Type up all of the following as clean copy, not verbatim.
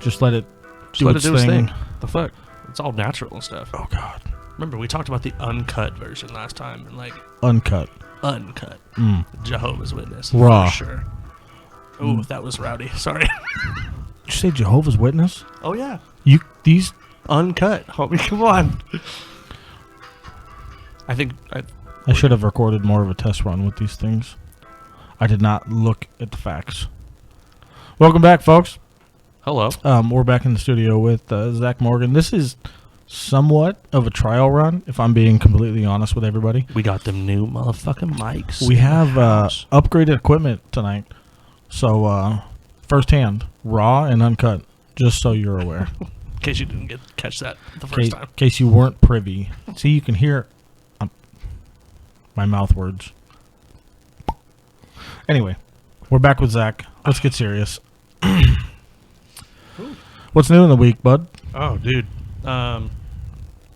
Just let it do its thing. The fuck? It's all natural and stuff. Oh, God. Remember, we talked about the uncut version last time. And Uncut. Jehovah's Witness. Raw. For sure. Oh, that was rowdy. Sorry. Did you say Jehovah's Witness? Oh, yeah. These... Uncut. Homie, come on. I should have recorded more of a test run with these things. I did not look at the facts. Welcome back, folks. Hello. We're back in the studio with Zach Morgan. This is somewhat of a trial run, if I'm being completely honest with everybody. We got them new motherfucking mics. We have upgraded equipment tonight. So, firsthand, raw and uncut, just so you're aware. In case you didn't catch that the first time. In case you weren't privy. See, you can hear my mouth words. Anyway, we're back with Zach. Let's get serious. What's new in the week, bud? Oh, dude. I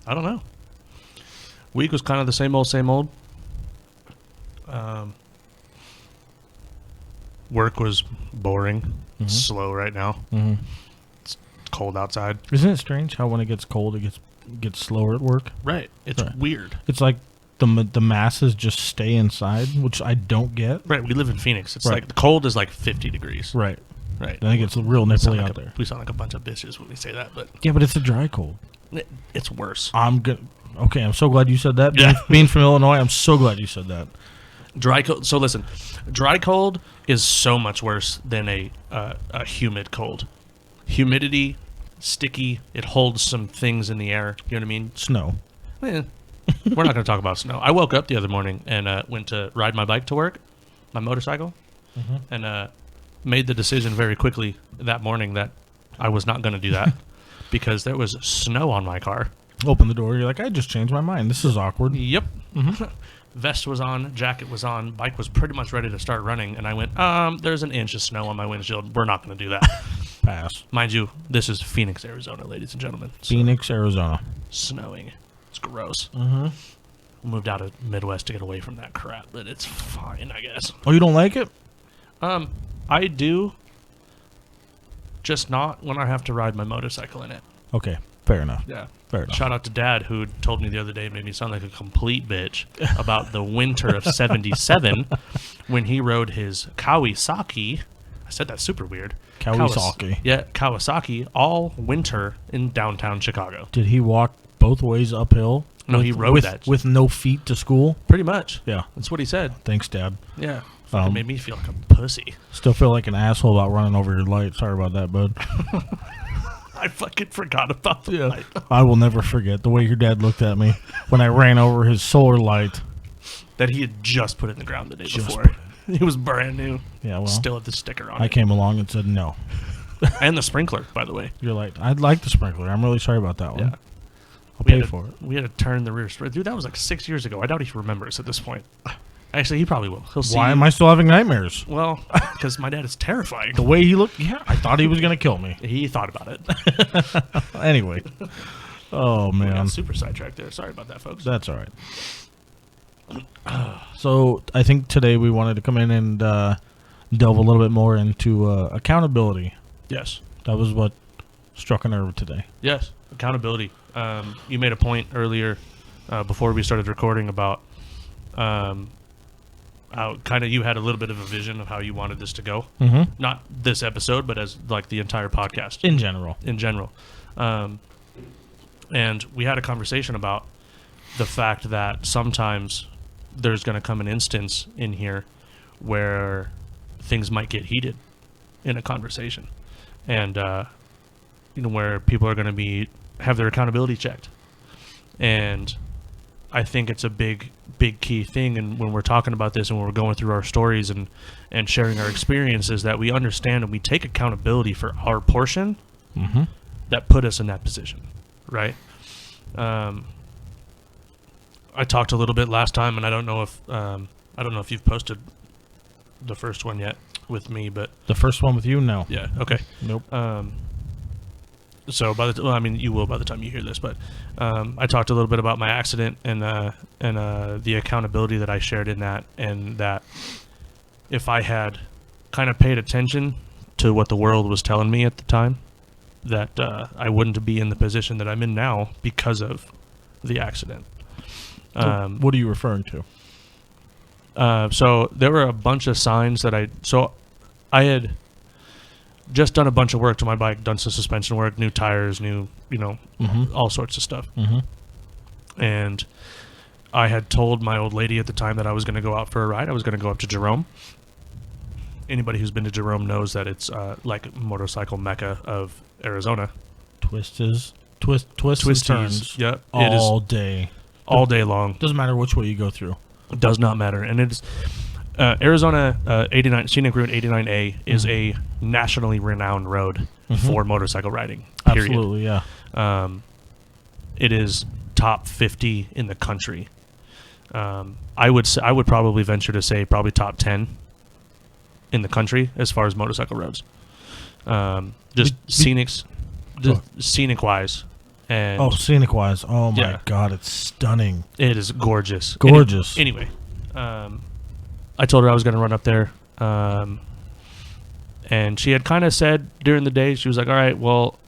don't know. Week was kind of the same old. Work was boring. Slow right now. It's cold outside. Isn't it strange how when it gets cold, it gets slower at work? Right. It's weird. It's like the masses just stay inside, which I don't get. Right. We live in Phoenix. It's like the cold is like 50 degrees. Right. Right. Then it gets real nipply out there. We sound like a bunch of bitches when we say that, but yeah, but it's a dry cold. It's worse. Okay, I'm so glad you said that. Yeah. Being from Illinois, I'm so glad you said that. Dry cold. So listen, dry cold is so much worse than a humid cold. Humidity, sticky. It holds some things in the air. You know what I mean? Snow. We're not going to talk about snow. I woke up the other morning and went to ride my bike to work, my motorcycle, and made the decision very quickly that morning that I was not going to do that because there was snow on my car. Open the door. You're like, I just changed my mind. This is awkward. Yep. Vest was on, jacket was on, bike was pretty much ready to start running, and I went, there's an inch of snow on my windshield. We're not going to do that. Pass. Mind you, this is Phoenix, Arizona, ladies and gentlemen. So Phoenix, Arizona. Snowing. It's gross. We moved out of Midwest to get away from that crap, but it's fine, I guess. Oh, you don't like it? I do, just not when I have to ride my motorcycle in it. Okay, fair enough. Yeah. Fair enough. Shout out to Dad, who told me the other day, made me sound like a complete bitch about the winter of 77 when he rode his Kawasaki. I said that super weird. Kawasaki. Kawasaki all winter in downtown Chicago. Did he walk both ways uphill? No, he rode that. With no feet to school? Pretty much. Yeah. That's what he said. Thanks, Dad. Yeah. It made me feel like a pussy. Still feel like an asshole about running over your light. Sorry about that, bud. I fucking forgot about the light. I will never forget the way your dad looked at me when I ran over his solar light. That he had just put in the ground the day before. It was brand new. Yeah, well. Still had the sticker on it. I came along and said no. And the sprinkler, by the way. You're like, I'd like the sprinkler. I'm really sorry about that one. Yeah. I'll pay for it. We had to turn the rear. Dude, that was like 6 years ago. I doubt he remembers at this point. Actually, he probably will. He'll see. Why am I still having nightmares? Well, because my dad is terrifying. The way he looked, yeah, I thought he was going to kill me. He thought about it. Anyway. Oh, man. We got super sidetracked there. Sorry about that, folks. That's all right. So, I think today we wanted to come in and delve a little bit more into accountability. Yes. That was what struck a nerve today. Yes, accountability. You made a point earlier before we started recording about how kind of you had a little bit of a vision of how you wanted this to go. Not this episode, but as like the entire podcast. In general. And we had a conversation about the fact that sometimes there's going to come an instance in here where things might get heated in a conversation. And, where people are going to have their accountability checked. And I think it's a big key thing, and when we're talking about this and when we're going through our stories and sharing our experiences, that we understand and we take accountability for our portion that put us in that position, right? I talked a little bit last time, and I don't know if you've posted the first one yet with me, but the first one with you, no. Yeah. Okay. Nope. So you will by the time you hear this, but I talked a little bit about my accident and the accountability that I shared in that, and that if I had kind of paid attention to what the world was telling me at the time, that I wouldn't be in the position that I'm in now because of the accident. What are you referring to? So there were a bunch of signs that I had just done a bunch of work to my bike, done some suspension work, new tires, all sorts of stuff. Mm-hmm. And I had told my old lady at the time that I was going to go out for a ride. I was going to go up to Jerome. Anybody who's been to Jerome knows that it's like motorcycle mecca of Arizona. Twists and turns. Yep. All day. All day long. Doesn't matter which way you go through. It does not matter. And it's Arizona 89 Scenic Route 89A is a nationally renowned road for motorcycle riding. Period. Absolutely, yeah. It is top 50 in the country. I would probably venture to say probably top 10 in the country as far as motorcycle roads. Scenic wise. And scenic wise. Oh my Yeah. God, it's stunning. it is gorgeous. Gorgeous. Anyway, I told her I was going to run up there. And she had kind of said during the day, she was like, all right, well,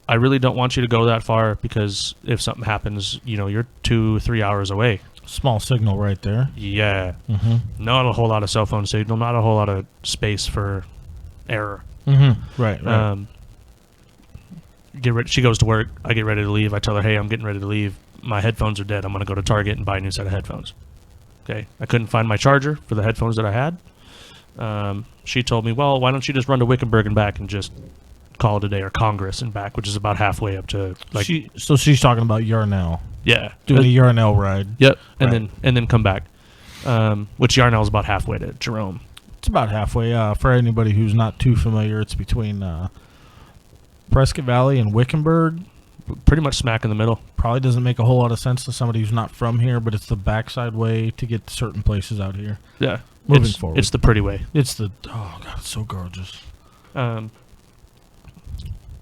I really don't want you to go that far because if something happens, you're 2-3 hours away. Small signal right there. Yeah. Mm-hmm. Not a whole lot of cell phone signal, not a whole lot of space for error. Mm-hmm. Right. Get ready. She goes to work. I get ready to leave. I tell her, hey, I'm getting ready to leave. My headphones are dead. I'm going to go to Target and buy a new set of headphones. Okay. I couldn't find my charger for the headphones that I had. She told me, well, why don't you just run to Wickenburg and back and just call it a day, or Congress and back, which is about halfway up to So she's talking about Yarnell. Yeah. Doing a Yarnell ride. Yep. And Right. then come back. Which Yarnell is about halfway to Jerome. It's about halfway. For anybody who's not too familiar, it's between Prescott Valley and Wickenburg. Pretty much smack in the middle. Probably doesn't make a whole lot of sense to somebody who's not from here, but it's the backside way to get to certain places out here. Yeah. Moving forward. It's the pretty way. It's the God, it's so gorgeous.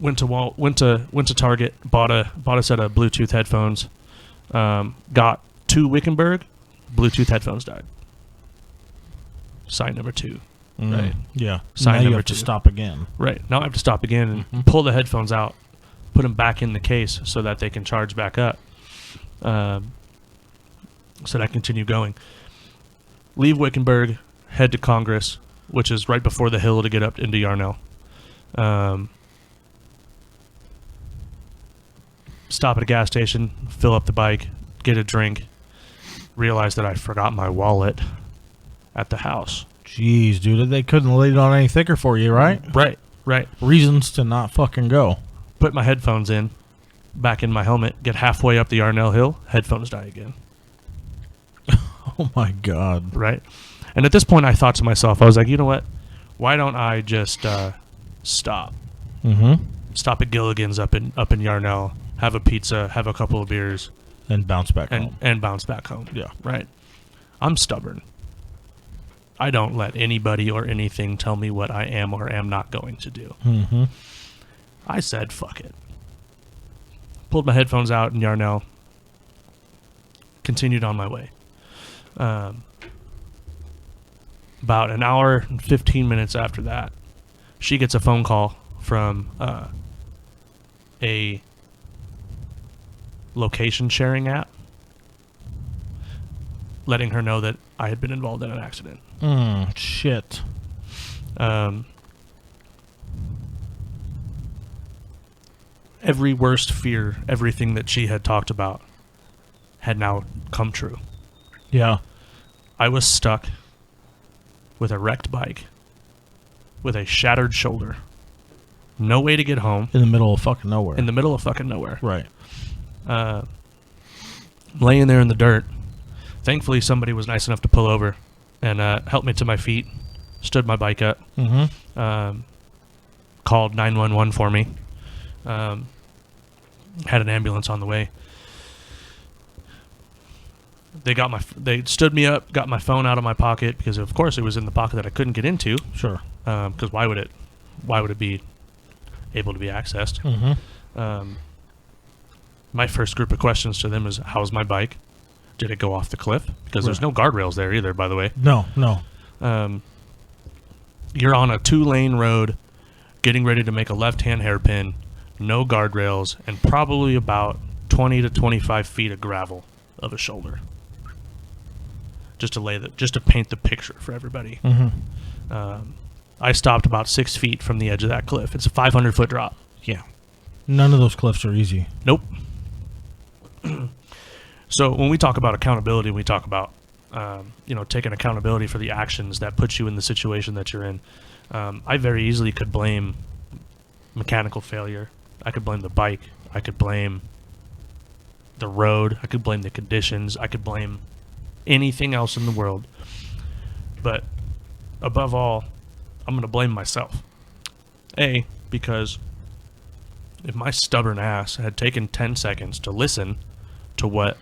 Went to Target, bought a set of Bluetooth headphones. Got to Wickenburg, Bluetooth headphones died. Sign number 2. Right. Yeah. Sign now you number have to 2. stop again. Right. Now I have to stop again and pull the headphones out, put them back in the case so that they can charge back up. So that I continue going. Leave Wickenburg, head to Congress, which is right before the hill to get up into Yarnell. Stop at a gas station, fill up the bike, get a drink, realize that I forgot my wallet at the house. Jeez, dude, they couldn't lay it on any thicker for you, right? Right. Reasons to not fucking go. Put my headphones in, back in my helmet, get halfway up the Yarnell Hill, headphones die again. Oh my God. Right? And at this point, I thought to myself, I was like, you know what? Why don't I just stop? Mm-hmm. Stop at Gilligan's up in Yarnell, have a pizza, have a couple of beers, And bounce back home. and bounce back home. Yeah. Right? I'm stubborn. I don't let anybody or anything tell me what I am or am not going to do. Mm-hmm. I said, fuck it. Pulled my headphones out in Yarnell. Continued on my way. About an hour and 15 minutes after that, she gets a phone call from a location sharing app letting her know that I had been involved in an accident. Shit. Every worst fear, everything that she had talked about had now come true. Yeah. I was stuck with a wrecked bike, with a shattered shoulder, no way to get home, In the middle of fucking nowhere. in the middle of fucking nowhere. Right. Laying there in the dirt. Thankfully, somebody was nice enough to pull over and help me to my feet, stood my bike up, Mm-hmm. called 911 for me, had an ambulance on the way. They stood me up, got my phone out of my pocket because of course it was in the pocket that I couldn't get into. Sure. Because why would it be able to be accessed? Mm-hmm. My first group of questions to them is, how's my bike? Did it go off the cliff? Because there's Right. no guardrails there either, by the way. No. You're on a 2-lane road getting ready to make a left-hand hairpin. no guardrails, and probably about 20 to 25 feet of gravel of a shoulder. Just to paint the picture for everybody. I stopped about 6 feet from the edge of that cliff. It's a 500-foot drop. Yeah. None of those cliffs are easy. Nope. So when we talk about accountability, we talk about taking accountability for the actions that put you in the situation that you're in. I very easily could blame mechanical failure. I could blame the bike. I could blame the road. I could blame the conditions. I could blame anything else in the world. But above all, I'm going to blame myself. Because if my stubborn ass had taken 10 seconds to listen to what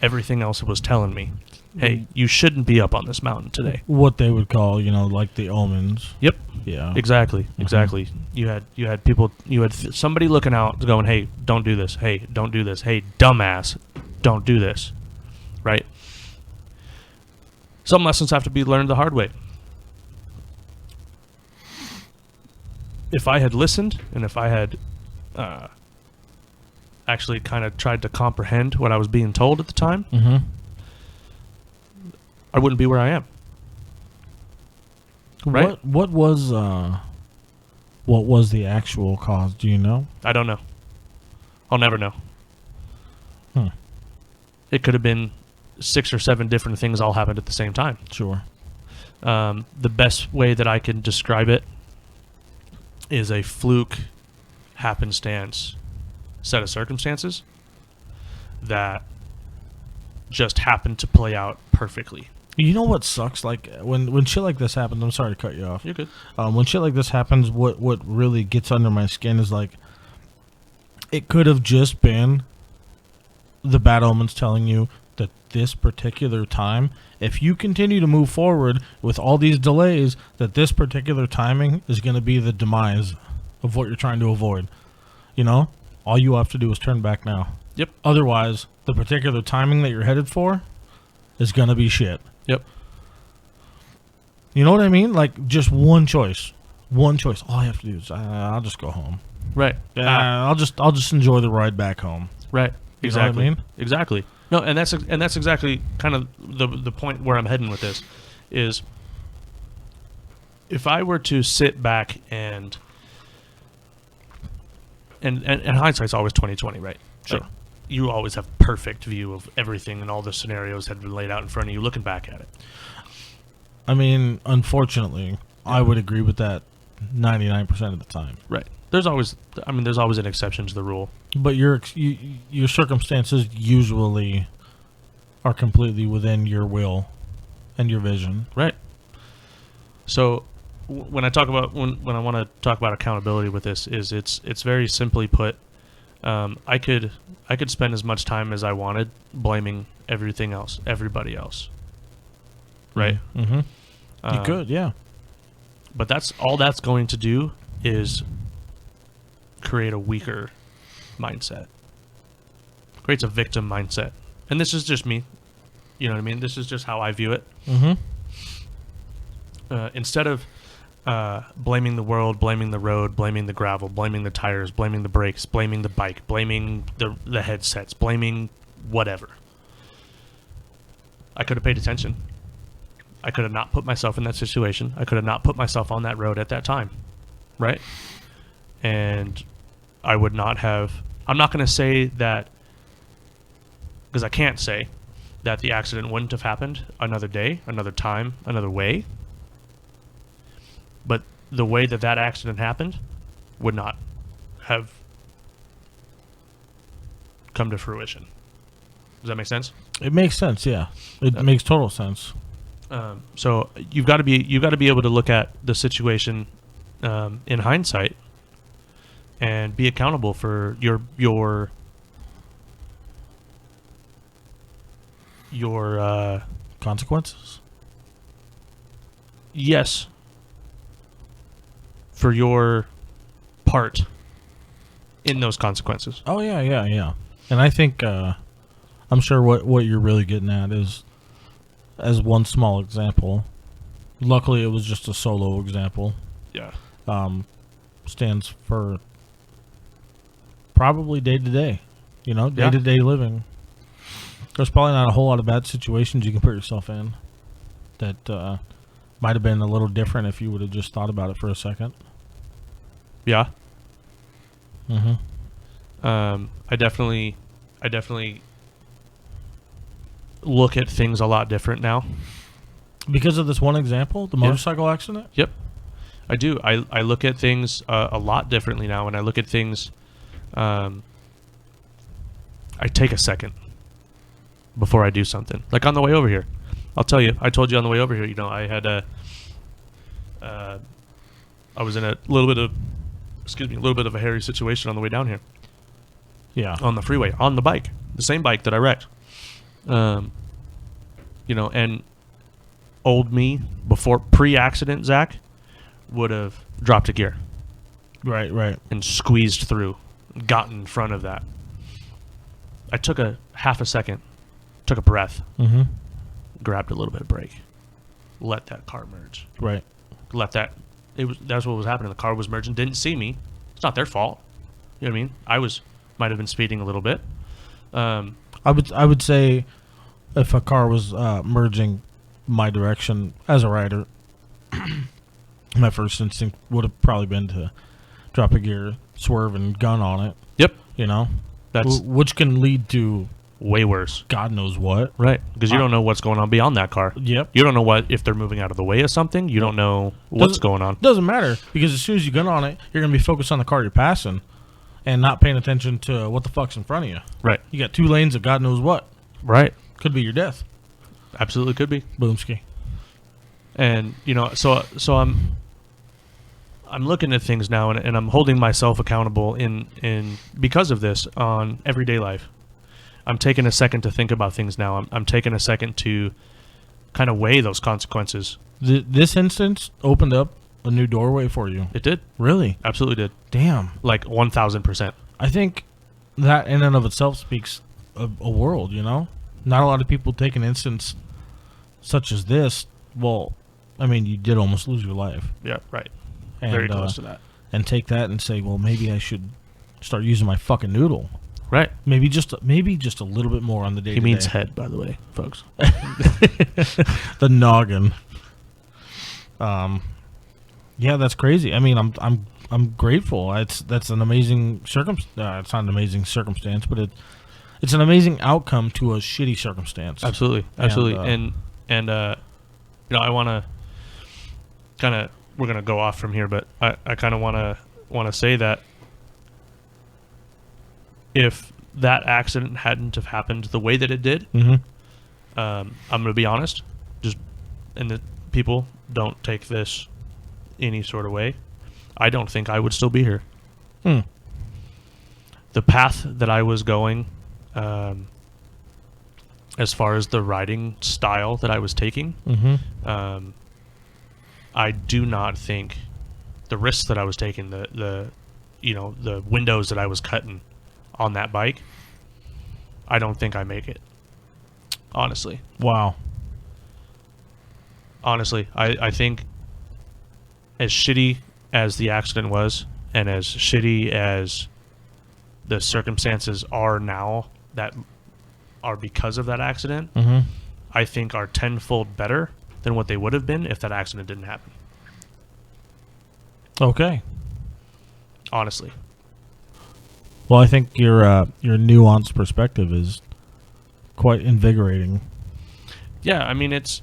everything else was telling me, hey, you shouldn't be up on this mountain today. What they would call, like the omens. Yep. Yeah. Exactly. You had people, somebody looking out going, hey, don't do this. Hey, don't do this. Hey, dumbass, don't do this. Right? Some lessons have to be learned the hard way. If I had listened and if I had actually kind of tried to comprehend what I was being told at the time, I wouldn't be where I am. Right? What was the actual cause? Do you know? I don't know. I'll never know. It could have been 6 or 7 different things all happened at the same time. Sure. The best way that I can describe it is a fluke happenstance set of circumstances that just happened to play out perfectly. You know what sucks? Like when shit like this happens, I'm sorry to cut you off. You're good. When shit like this happens, what really gets under my skin is like, it could have just been the bad omens telling you that this particular time, if you continue to move forward with all these delays, that this particular timing is going to be the demise of what you're trying to avoid. All you have to do is turn back now. Yep. Otherwise, the particular timing that you're headed for is going to be shit. Yep. You know what I mean? Like, just one choice. One choice. All I have to do is I'll just go home. Right. I'll just enjoy the ride back home. Right. Exactly. You know what I mean? Exactly. No, and that's exactly kind of the point where I'm heading with this is if I were to sit back and hindsight's always 20/20, right? Sure. Like, you always have perfect view of everything and all the scenarios that have been laid out in front of you looking back at it. I mean, unfortunately, I would agree with that 99% of the time. Right. There's always an exception to the rule. But your circumstances usually are completely within your will and your vision. Right. So when I talk about when I want to talk about accountability with this is it's very simply put, I could spend as much time as I wanted blaming everybody else. Right? Mm-hmm. You could, yeah. But that's going to do is create a weaker mindset. Creates a victim mindset. And this is just me. You know what I mean? This is just how I view it. Instead of blaming the world, blaming the road, blaming the gravel, blaming the tires, blaming the brakes, blaming the bike, blaming the headsets, blaming whatever, I could have paid attention. I could have not put myself in that situation. I could have not put myself on that road at that time. Right? And I would not have... I'm not going to say that... Because I can't say that the accident wouldn't have happened another day, another time, another way. But the way that accident happened would not have come to fruition. Does that make sense? It makes sense, yeah. It makes total sense. So you've got to be able to look at the situation in hindsight and be accountable for your consequences. Yes, for your part in those consequences. Oh yeah. And I think I'm sure what you're really getting at is, as one small example. Luckily, it was just a solo example. Yeah. Stands for probably day to day, day to day living. There's probably not a whole lot of bad situations you can put yourself in that might have been a little different if you would have just thought about it for a second. Yeah. Mm-hmm. I definitely look at things a lot different now. Because of this one example, the motorcycle accident? Yep. I do. I look at things a lot differently now, and I look at things. I take a second before I do something. Like on the way over here, I'll tell you. I told you on the way over here. I had I was in a little bit of a hairy situation on the way down here. Yeah. On the freeway, on the bike, the same bike that I wrecked. And old me before pre-accident, Zach, would have dropped a gear. Right. And squeezed through, got in front of that. I took a half a second, took a breath, mm-hmm. grabbed a little bit of brake, let that car merge. Right. That's what was happening. The car was merging, didn't see me. It's not their fault. You know what I mean? Might have been speeding a little bit. I would say if a car was merging my direction as a rider, my first instinct would have probably been to drop a gear, swerve, and gun on it. Yep. That's which can lead to way worse. God knows what. Right. Because you don't know what's going on beyond that car. Yep. You don't know if they're moving out of the way of something. You don't know what's going on. Doesn't matter, because as soon as you gun on it, you're going to be focused on the car you're passing and not paying attention to what the fuck's in front of you. Right. You got 2 lanes of God knows what. Right. Could be your death. Absolutely could be. Boomski. And, so I'm looking at things now, and I'm holding myself accountable in because of this on everyday life. I'm taking a second to think about things now. I'm taking a second to kind of weigh those consequences. This instance opened up a new doorway for you. It did. Really? Absolutely did. Damn. Like 1,000%. I think that in and of itself speaks a world, Not a lot of people take an instance such as this. Well, I mean, you did almost lose your life. Yeah, right. And, very close to that. And take that and say, well, maybe I should start using my fucking noodle. Right. Maybe just a little bit more on the day. He means head, by the way, folks. The noggin. Yeah, that's crazy. I mean, I'm grateful. That's an amazing it's not an amazing circumstance, but it's an amazing outcome to a shitty circumstance. Absolutely. And I want to kind of, we're going to go off from here, but I kind of want to say that if that accident hadn't have happened the way that it did, mm-hmm. I'm going to be honest, and the people don't take this any sort of way, I don't think I would still be here. The path that I was going, as far as the riding style that I was taking, mm-hmm. I do not think the risks that I was taking, the windows that I was cutting on that bike, I don't think I make it. Honestly. Wow. Honestly, I think as shitty as the accident was, and as shitty as the circumstances are now that are because of that accident, mm-hmm. I think are tenfold better than what they would have been if that accident didn't happen. Okay. Honestly. Well, I think your nuanced perspective is quite invigorating. Yeah, I mean it's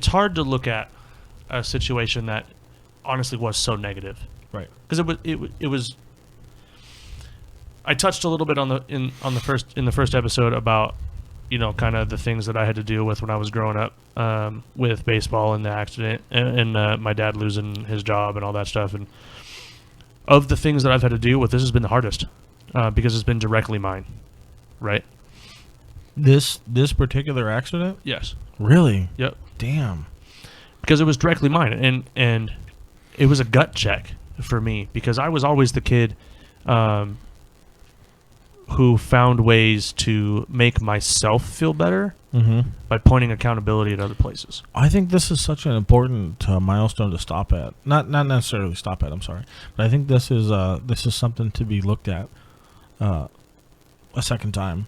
hard to look at a situation that honestly was so negative, right? Because it was. I touched a little bit in the first episode about kind of the things that I had to deal with when I was growing up, with baseball and the accident and my dad losing his job and all that stuff. And of the things that I've had to deal with, this has been the hardest because it's been directly mine, right? This particular accident? Yes. Really? Yep. Damn. Because it was directly mine, and it was a gut check for me because I was always the kid who found ways to make myself feel better by pointing accountability at other places. I think this is such an important milestone to stop at. Not necessarily stop at. I'm sorry, but I think this is something to be looked at a second time.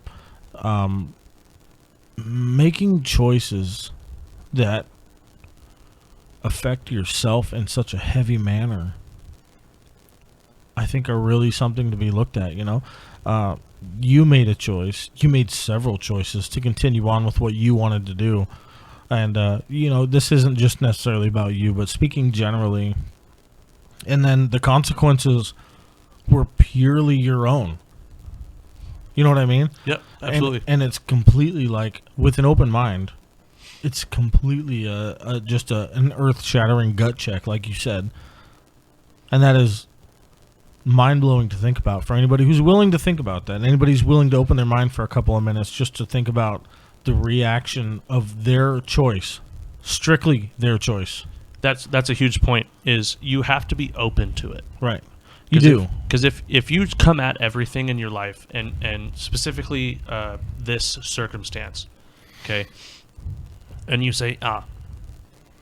Making choices that affect yourself in such a heavy manner, I think, are really something to be looked at. You made a choice. You made several choices to continue on with what you wanted to do. And, this isn't just necessarily about you, but speaking generally. And then the consequences were purely your own. You know what I mean? Yep, absolutely. And it's completely with an open mind. It's completely just an earth-shattering gut check, like you said. And that is mind-blowing to think about for anybody who's willing to think about that. Anybody who's willing to open their mind for a couple of minutes just to think about the reaction of their choice, strictly their choice. That's a huge point, is you have to be open to it. Right. You do. Because if you come at everything in your life, and specifically this circumstance, okay, and you say,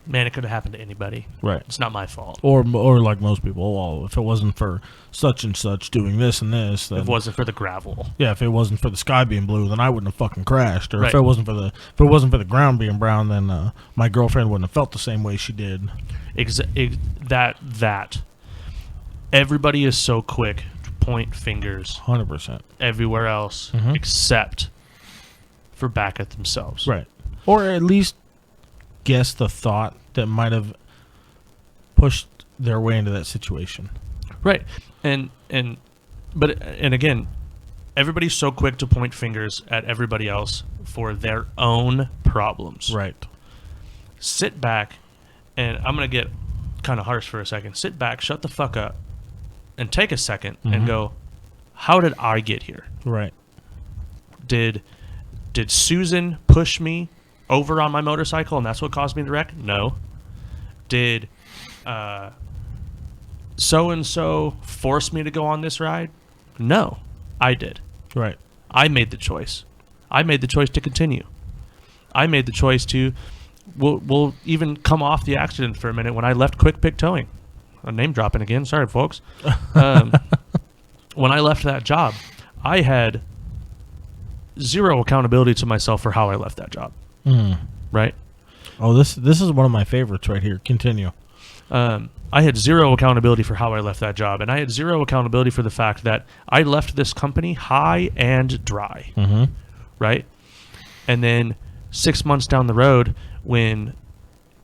man, it could have happened to anybody. Right. It's not my fault. Or like most people, well, if it wasn't for such and such doing this and this, then if it wasn't for the gravel. Yeah, if it wasn't for the sky being blue, then I wouldn't have fucking crashed. Or Right. if it wasn't for the ground being brown, then my girlfriend wouldn't have felt the same way she did. That everybody is so quick to point fingers 100%. everywhere else except for back at themselves. Right. Or at least guess the thought that might have pushed their way into that situation. Right. And again, everybody's so quick to point fingers at everybody else for their own problems. Right. Sit back, and I'm going to get kind of harsh for a second. Sit back, shut the fuck up, and take a second and go, how did I get here? Right. Did Susan push me over on my motorcycle and that's what caused me to wreck? No. Did so-and-so force me to go on this ride? No. I did. Right. I made the choice. I made the choice to continue. I made the choice to... We'll even come off the accident for a minute when I left Quick Pick Towing. I'm name dropping again. Sorry, folks. When I left that job, I had zero accountability to myself for how I left that job. Right? Oh, this is one of my favorites right here. Continue. I had zero accountability for how I left that job, and I had zero accountability for the fact that I left this company high and dry. Right? And then 6 months down the road, when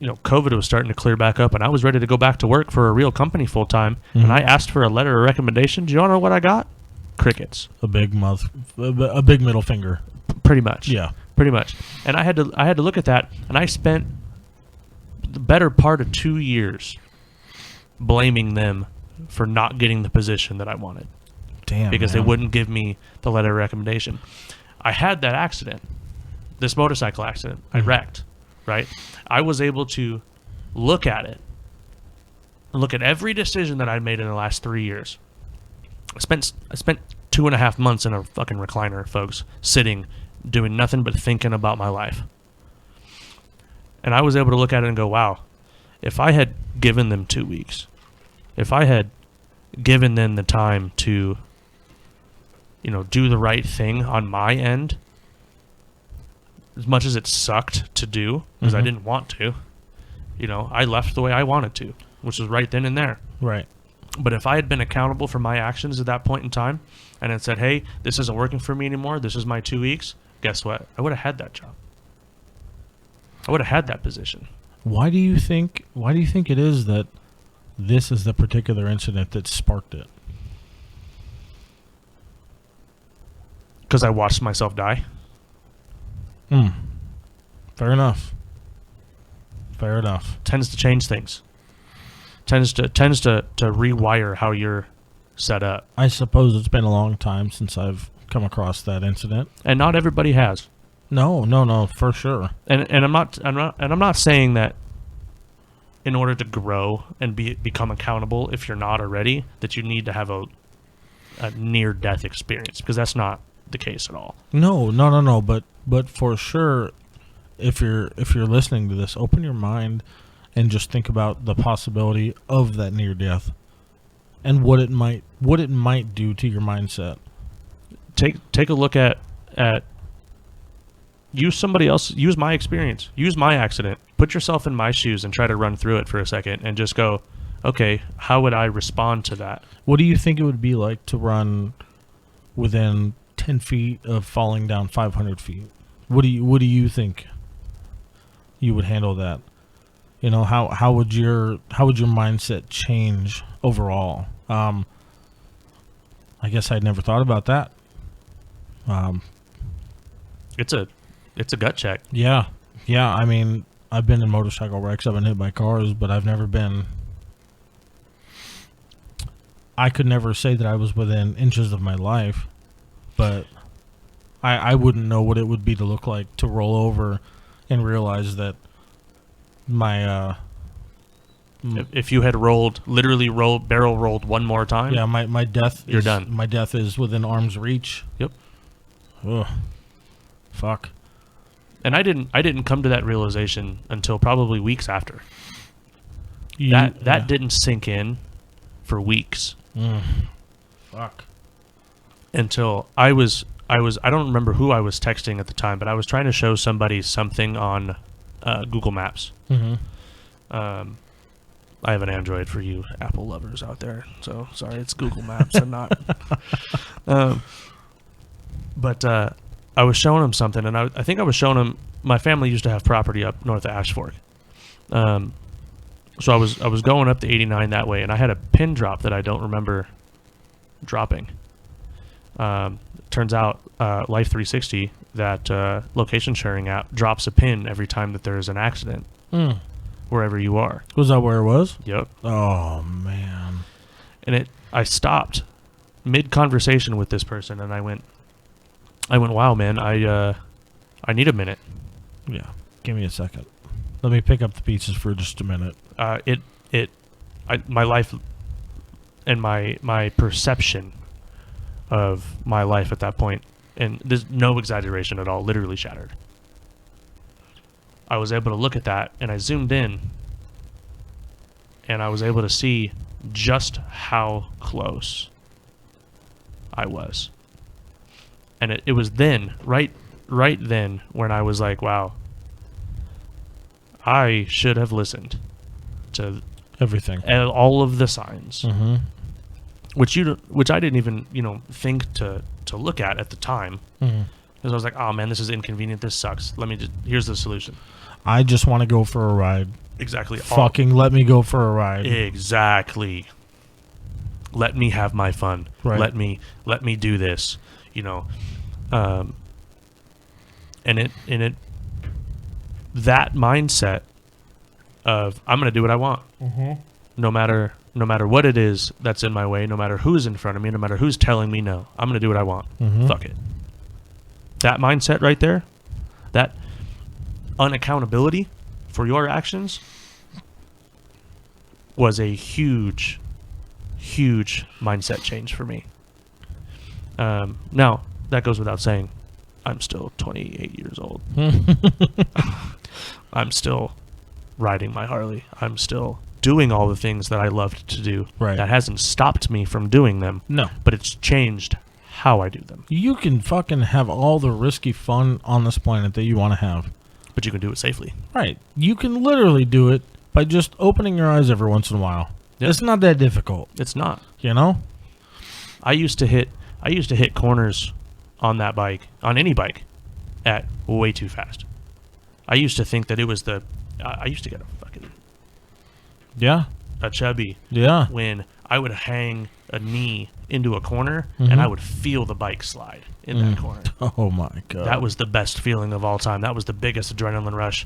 COVID was starting to clear back up, and I was ready to go back to work for a real company full time, and I asked for a letter of recommendation. Do you want to know what I got? Crickets. A big middle finger. Pretty much. Yeah. Pretty much. And I had to look at that, and I spent the better part of 2 years blaming them for not getting the position that I wanted. Damn. Because man. they wouldn't give me the letter of recommendation. I had that accident, this motorcycle accident. I wrecked, right? I was able to look at it, look at every decision that I made in the last 3 years. I spent 2.5 months in a fucking recliner, folks, sitting, doing nothing but thinking about my life. And I was able to look at it and go, wow, if I had given them 2 weeks, if I had given them the time to, do the right thing on my end, as much as it sucked to do, because I didn't want to, I left the way I wanted to, which was right then and there. Right. But if I had been accountable for my actions at that point in time, and had said, hey, this isn't working for me anymore, this is my 2 weeks, guess what? I would have had that job. I would have had that position. Why do you think it is that this is the particular incident that sparked it? Because I watched myself die. Fair enough. Tends to change things. Tends to rewire how you're set up. I suppose it's been a long time since I've come across that incident. And not everybody has. No, for sure. And I'm not saying that in order to grow and become accountable, if you're not already, that you need to have a near death experience, because that's not the case at all. No, but for sure, if you're listening to this, open your mind and just think about the possibility of that near death and what it might do to your mindset. Take a look at use somebody else, use my experience, use my accident, put yourself in my shoes and try to run through it for a second and just go, okay, how would I respond to that? What do you think it would be like to run within 10 feet of falling down 500 feet? What do you think you would handle that? You know, how would your mindset change overall? I guess I'd never thought about that. It's a gut check. Yeah. I mean, I've been in motorcycle wrecks. I've been hit by cars, but I've never been. I could never say that I was within inches of my life, but I wouldn't know what it would be to look like to roll over and realize that my if you had barrel rolled one more time, yeah, my death you're is done. My death is within arm's reach. Yep. Ugh. Fuck. And I didn't come to that realization until probably weeks after. That didn't sink in for weeks. Fuck. Until I don't remember who I was texting at the time, but I was trying to show somebody something on Google Maps. Mm-hmm. I have an Android for you Apple lovers out there, so sorry, it's Google Maps and not. But I was showing him something, and I think I was showing him my family used to have property up north of Ash Fork. So I was going up the 89 that way, and I had a pin drop that I don't remember dropping. Turns out Life 360, that location sharing app, drops a pin every time that there is an accident wherever you are. Was that where it was? Yep. Oh man. And I stopped mid conversation with this person, and I went, wow, man, I need a minute. Yeah. Give me a second. Let me pick up the pieces for just a minute. My life and my perception of my life at that point, and there's no exaggeration at all, literally shattered. I was able to look at that, and I zoomed in, and I was able to see just how close I was. And it was then, right then, when I was like, wow, I should have listened to Everything. all of the signs, Mm-hmm. which I didn't even think to look at the time, Mm-hmm. because I was like, oh man, this is inconvenient, this sucks. Here's the solution. I just want to go for a ride. Exactly. Fucking let me go for a ride. Exactly. Let me have my fun. Right. Let me do this. And it that mindset of I'm gonna do what I want, no matter what it is that's in my way, no matter who's in front of me, no matter who's telling me no, I'm gonna do what I want. Fuck it. That mindset right there, that unaccountability for your actions, was a huge mindset change for me. Now that goes without saying, I'm still 28 years old. I'm still riding my Harley. I'm still doing all the things that I loved to do. Right. That hasn't stopped me from doing them. No. But it's changed how I do them. You can fucking have all the risky fun on this planet that you want to have. But you can do it safely. Right. You can literally do it by just opening your eyes every once in a while. Yep. It's not that difficult. It's not. You know? I used to hit corners on that bike, on any bike, at way too fast. I used to think that it was I used to get a chubby when I would hang a knee into a corner and I would feel the bike slide in that corner. Oh my God. That was the best feeling of all time. That was the biggest adrenaline rush.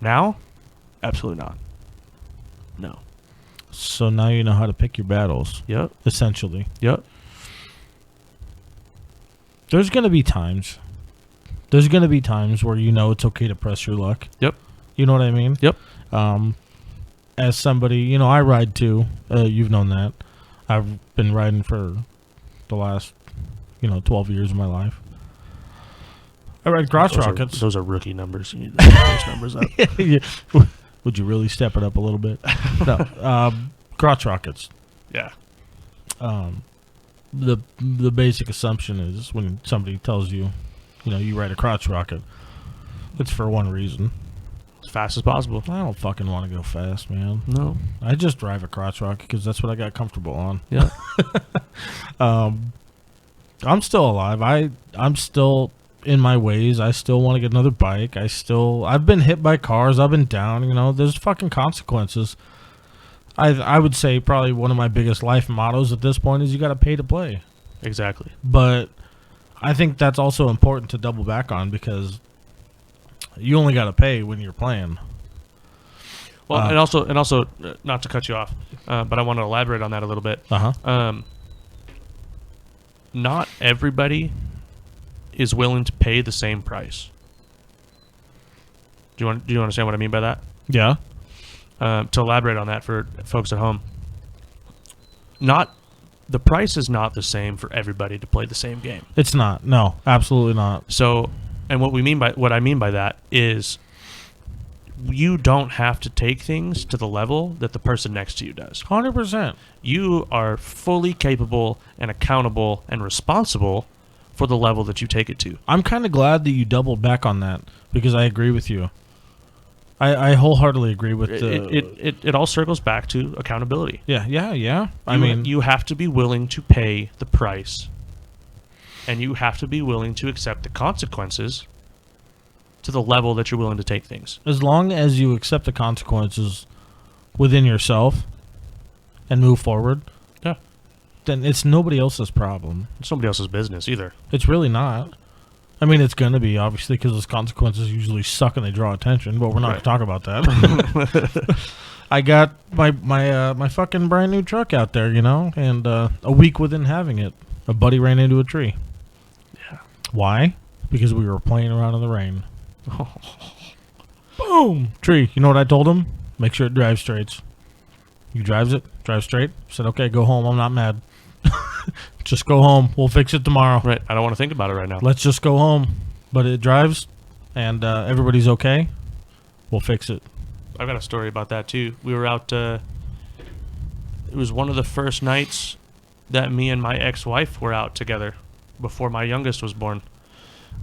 Now, absolutely not. No. So now you know how to pick your battles. Yep. Essentially. Yep. There's going to be times. There's going to be times where it's okay to press your luck. Yep. You know what I mean? Yep. As somebody, I ride too. You've known that. I've been riding for the last, 12 years of my life. I ride crotch rockets. Those are rookie numbers. You need to step those numbers up. Yeah. Would you really step it up a little bit? No. Crotch rockets. Yeah. The basic assumption is when somebody tells you, you ride a crotch rocket, it's for one reason. As fast as possible. I don't fucking want to go fast, man. No. I just drive a crotch rocket because that's what I got comfortable on. Yeah. I'm still alive. I'm still in my ways. I still want to get another bike. I've been hit by cars. I've been down. There's fucking consequences. I would say probably one of my biggest life mottos at this point is you got to pay to play. Exactly. But I think that's also important to double back on because you only got to pay when you're playing. Well, and also, not to cut you off, but I want to elaborate on that a little bit. Not everybody is willing to pay the same price. Do you understand what I mean by that? Yeah. To elaborate on that for folks at home, the price is not the same for everybody to play the same game. It's not. No, absolutely not. So, and what I mean by that is you don't have to take things to the level that the person next to you does. 100%. You are fully capable and accountable and responsible for the level that you take it to. I'm kind of glad that you doubled back on that because I agree with you. I wholeheartedly agree with it all circles back to accountability. Yeah. I mean, you have to be willing to pay the price, and you have to be willing to accept the consequences to the level that you're willing to take things. As long as you accept the consequences within yourself and move forward, then it's nobody else's problem. It's nobody else's business either. It's really not. I mean, it's going to be, obviously, because those consequences usually suck and they draw attention, but we're not going to talk about that. I got my fucking brand new truck out there, and a week within having it, a buddy ran into a tree. Yeah. Why? Because we were playing around in the rain. Boom! Tree. You know what I told him? Make sure it drives straight. He drives straight. Said, okay, go home. I'm not mad. Just go home. We'll fix it tomorrow. Right. I don't want to think about it right now. Let's just go home. But it drives, and everybody's okay. We'll fix it. I've got a story about that, too. We were out... it was one of the first nights that me and my ex-wife were out together before my youngest was born.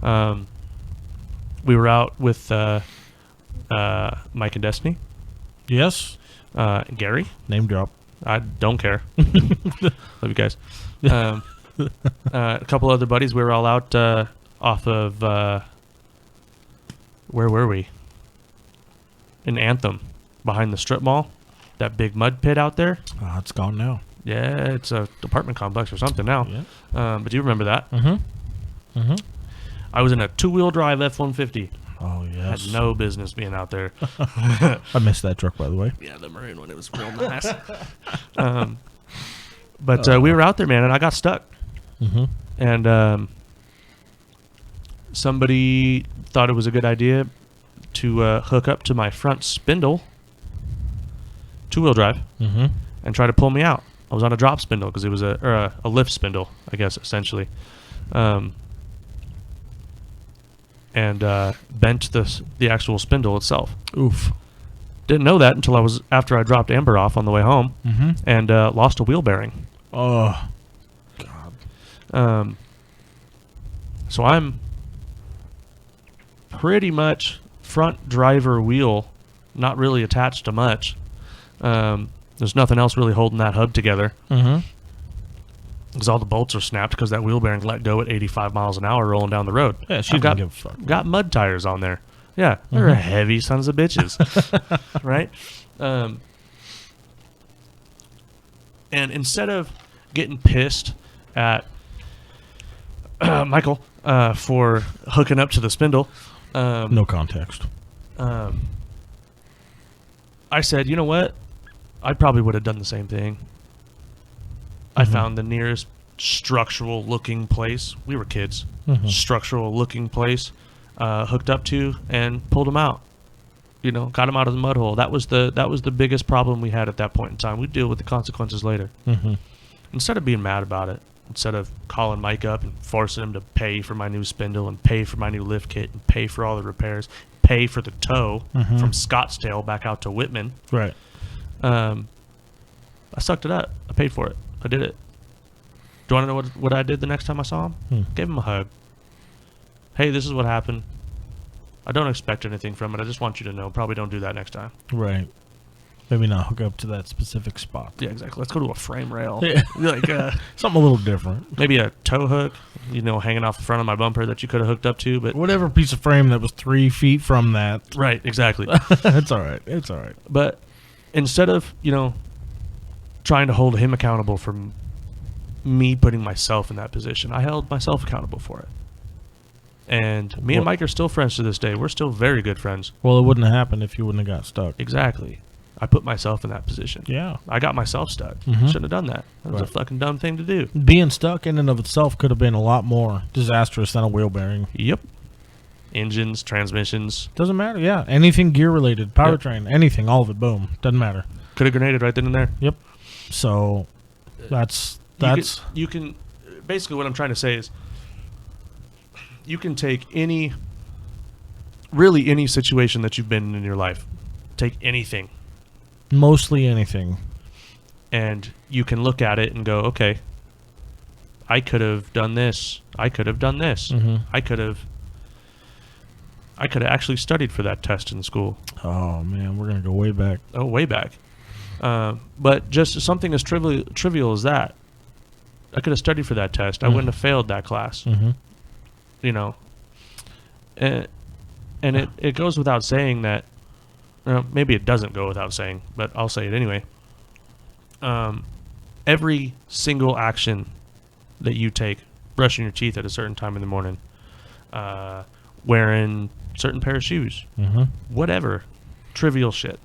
We were out with Mike and Destiny. Yes. Gary. Name drop. I don't care. Love you guys. A couple other buddies. We were all out off of... where were we? In Anthem, behind the strip mall. That big mud pit out there. It's gone now. Yeah, it's a apartment complex or something now. Yeah. But do you remember that? Mm-hmm. I was in a two-wheel drive F-150. Oh, yes. Had no business being out there. I missed that truck, by the way. Yeah, the maroon one. It was real nice. But we were out there, man, and I got stuck. Mm-hmm. And somebody thought it was a good idea to hook up to my front spindle, two-wheel drive, and try to pull me out. I was on a drop spindle because it was a lift spindle, I guess, essentially. And bent the actual spindle itself. Oof. Didn't know that until after I dropped Amber off on the way home, and lost a wheel bearing. Oh, God. So I'm pretty much front driver wheel, not really attached to much. There's nothing else really holding that hub together. Because all the bolts are snapped because that wheel bearing let go at 85 miles an hour rolling down the road. Yeah, she didn't give a fuck. Got mud tires on there. Yeah, they're heavy sons of bitches. Right? And instead of getting pissed at Michael for hooking up to the spindle. No context. I said, you know what? I probably would have done the same thing. I found the nearest structural-looking place. We were kids. Structural-looking place, hooked up to, and pulled him out. Got him out of the mud hole. That was the biggest problem we had at that point in time. We'd deal with the consequences later. Instead of being mad about it, instead of calling Mike up and forcing him to pay for my new spindle and pay for my new lift kit and pay for all the repairs, pay for the tow from Scottsdale back out to Whitman. Right. I sucked it up. I paid for it. I did it. Do you want to know what I did the next time I saw him? Gave him a hug. Hey, this is what happened. I don't expect anything from it. I just want you to know. Probably don't do that next time. Right. Maybe not hook up to that specific spot. Yeah, exactly. Let's go to a frame rail. Yeah. Like something a little different. Maybe a tow hook, hanging off the front of my bumper that you could have hooked up to. But whatever piece of frame that was 3 feet from that. Right, exactly. It's all right. It's all right. But instead of, trying to hold him accountable for me putting myself in that position, I held myself accountable for it. And me and Mike are still friends to this day. We're still very good friends. Well, it wouldn't have happened if you wouldn't have got stuck. Exactly. I put myself in that position. Yeah. I got myself stuck. Shouldn't have done that. That was a fucking dumb thing to do. Being stuck in and of itself could have been a lot more disastrous than a wheel bearing. Yep. Engines, transmissions. Doesn't matter, yeah. Anything gear related, powertrain, anything, all of it, boom. Doesn't matter. Could have grenaded right then and there. Yep. So, that's... You can basically what I'm trying to say is you can take any situation that you've been in your life. Take anything. Mostly anything. And you can look at it and go, okay, I could have done this. I could have done this. I could have actually studied for that test in school. Oh, man, we're going to go way back. Oh, way back. But just something as trivial as that. I could have studied for that test. I wouldn't have failed that class. And it goes without saying that, maybe it doesn't go without saying, but I'll say it anyway. Every single action that you take, brushing your teeth at a certain time in the morning, wearing a certain pair of shoes, whatever, trivial shit,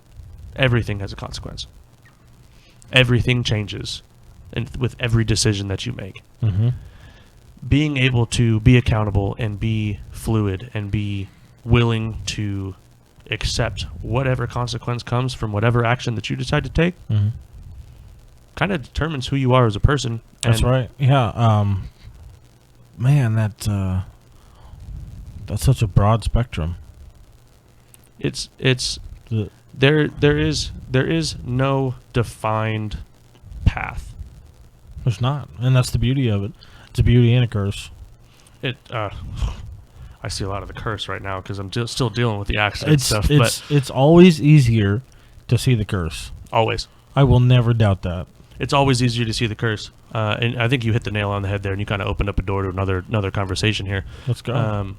everything has a consequence. Everything changes with every decision that you make. Being able to be accountable and be fluid and be willing to accept whatever consequence comes from whatever action that you decide to take kind of determines who you are as a person. That's right. Yeah. Man, that's such a broad spectrum. There is no defined path. There's not, and that's the beauty of it. It's a beauty and a curse. I see a lot of the curse right now because I'm still dealing with the accident stuff. It's always easier to see the curse. Always. I will never doubt that. It's always easier to see the curse. And I think you hit the nail on the head there, and you kind of opened up a door to another conversation here. Let's go.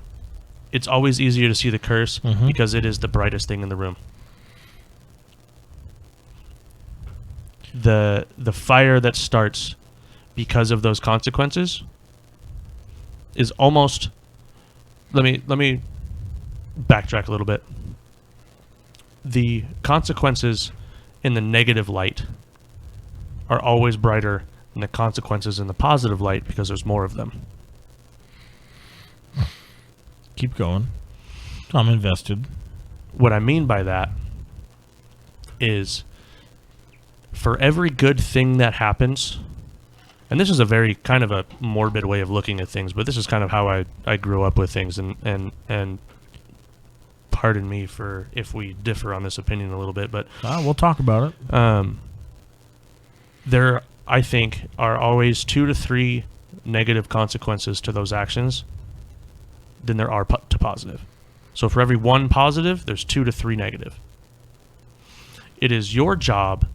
It's always easier to see the curse because it is the brightest thing in the room. The fire that starts because of those consequences is almost... Let me backtrack a little bit. The consequences in the negative light are always brighter than the consequences in the positive light because there's more of them. Keep going. I'm invested. What I mean by that is for every good thing that happens, and this is a very kind of a morbid way of looking at things, but this is kind of how I grew up with things, and pardon me for if we differ on this opinion a little bit, but we'll talk about it. There, I think, are always 2 to 3 negative consequences to those actions than there are to positive. So for every 1 positive, there's 2 to 3 negative. It is your job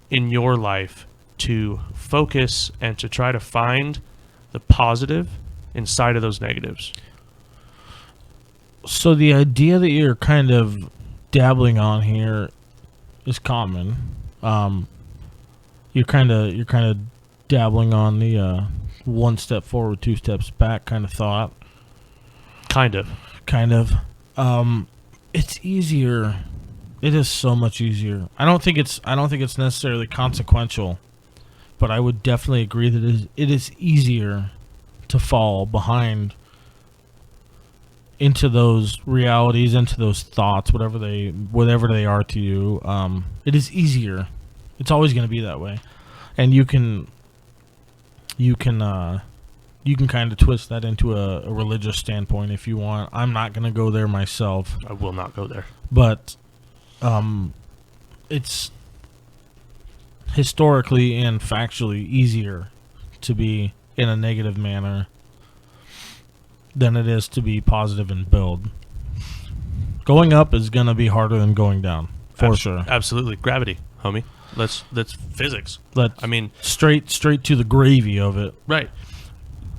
in your life to focus and to try to find the positive inside of those negatives. So the idea that you're kind of dabbling on here is common. You're kind of dabbling on the 1 step forward, 2 steps back kind of thought. Kind of. It's easier. It is so much easier. I don't think it's necessarily consequential, but I would definitely agree that it is easier to fall behind into those realities, into those thoughts, whatever they are to you. It is easier. It's always going to be that way. And you can you can kind of twist that into a religious standpoint if you want. I'm not going to go there myself. I will not go there. But it's historically and factually easier to be in a negative manner than it is to be positive and build. Going up is going to be harder than going down, for sure. Absolutely. Gravity, homie. That's physics. I mean, straight to the gravy of it. Right.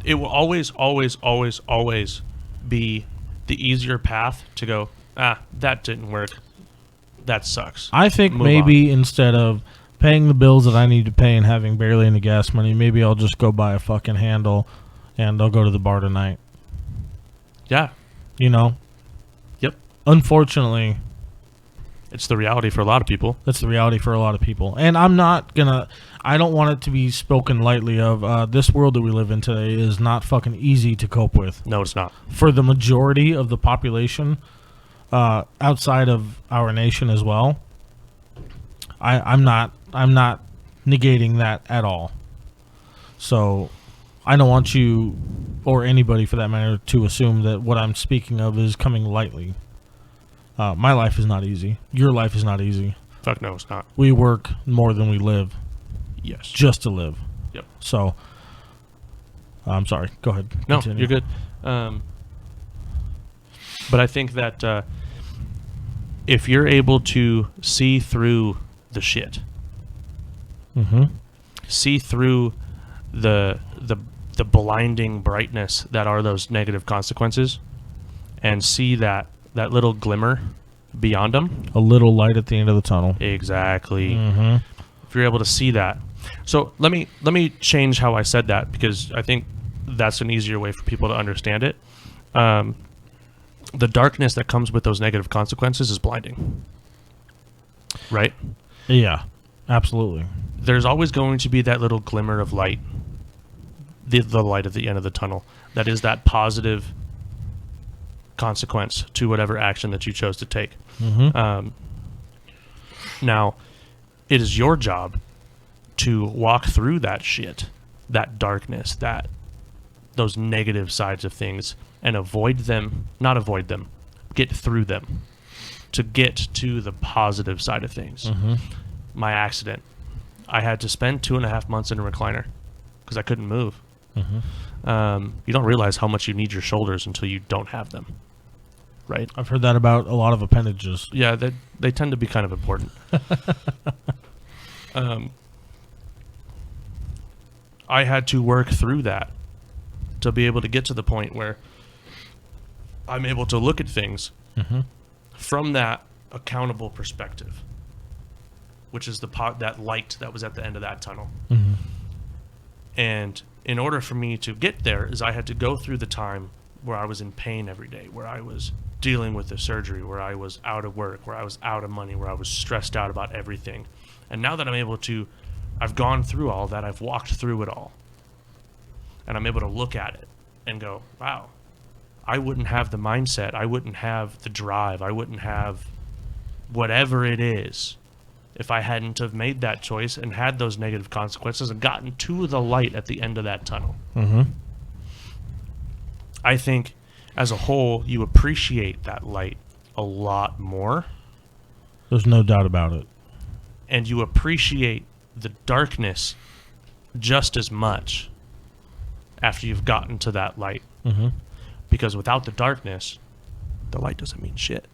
It will always be the easier path to go, that didn't work. That sucks. I think Move maybe on. instead of paying the bills that I need to pay and having barely any gas money, maybe I'll just go buy a fucking handle and I'll go to the bar tonight. Yeah. You know? Yep. Unfortunately, it's the reality for a lot of people. That's the reality for a lot of people. And I don't want it to be spoken lightly of. This world that we live in today is not fucking easy to cope with. No, it's not. For the majority of the population, outside of our nation as well, I'm not negating that at all. So I don't want you, or anybody for that matter, to assume that what I'm speaking of is coming lightly. My life is not easy. Your life is not easy. Fuck no, it's not. We work more than we live. Yes. Just to live. Yep. So, I'm sorry. Go ahead. No, Continue. you're good. But I think that if you're able to see through the shit, see through the blinding brightness that are those negative consequences, and see that little glimmer beyond them, a little light at the end of the tunnel. Exactly. If you're able to see that. So let me change how I said that, because I think that's an easier way for people to understand it. The darkness that comes with those negative consequences is blinding. Right? Yeah, absolutely. There's always going to be that little glimmer of light, the light at the end of the tunnel, that is that positive consequence to whatever action that you chose to take. Now, it is your job to walk through that shit, that darkness, those negative sides of things, and get through them, to get to the positive side of things. My accident, I had to spend 2.5 months in a recliner because I couldn't move. You don't realize how much you need your shoulders until you don't have them. Right? I've heard that about a lot of appendages. Yeah, they tend to be kind of important. I had to work through that to be able to get to the point where I'm able to look at things from that accountable perspective, which is that light that was at the end of that tunnel. And in order for me to get there, is I had to go through the time where I was in pain every day, where I was dealing with the surgery, where I was out of work, where I was out of money, where I was stressed out about everything. And now that I've gone through all that, I've walked through it all, and I'm able to look at it and go, wow, I wouldn't have the mindset, I wouldn't have the drive, I wouldn't have whatever it is if I hadn't have made that choice and had those negative consequences and gotten to the light at the end of that tunnel. I think as a whole, you appreciate that light a lot more. There's no doubt about it. And you appreciate the darkness just as much after you've gotten to that light. Because without the darkness, the light doesn't mean shit.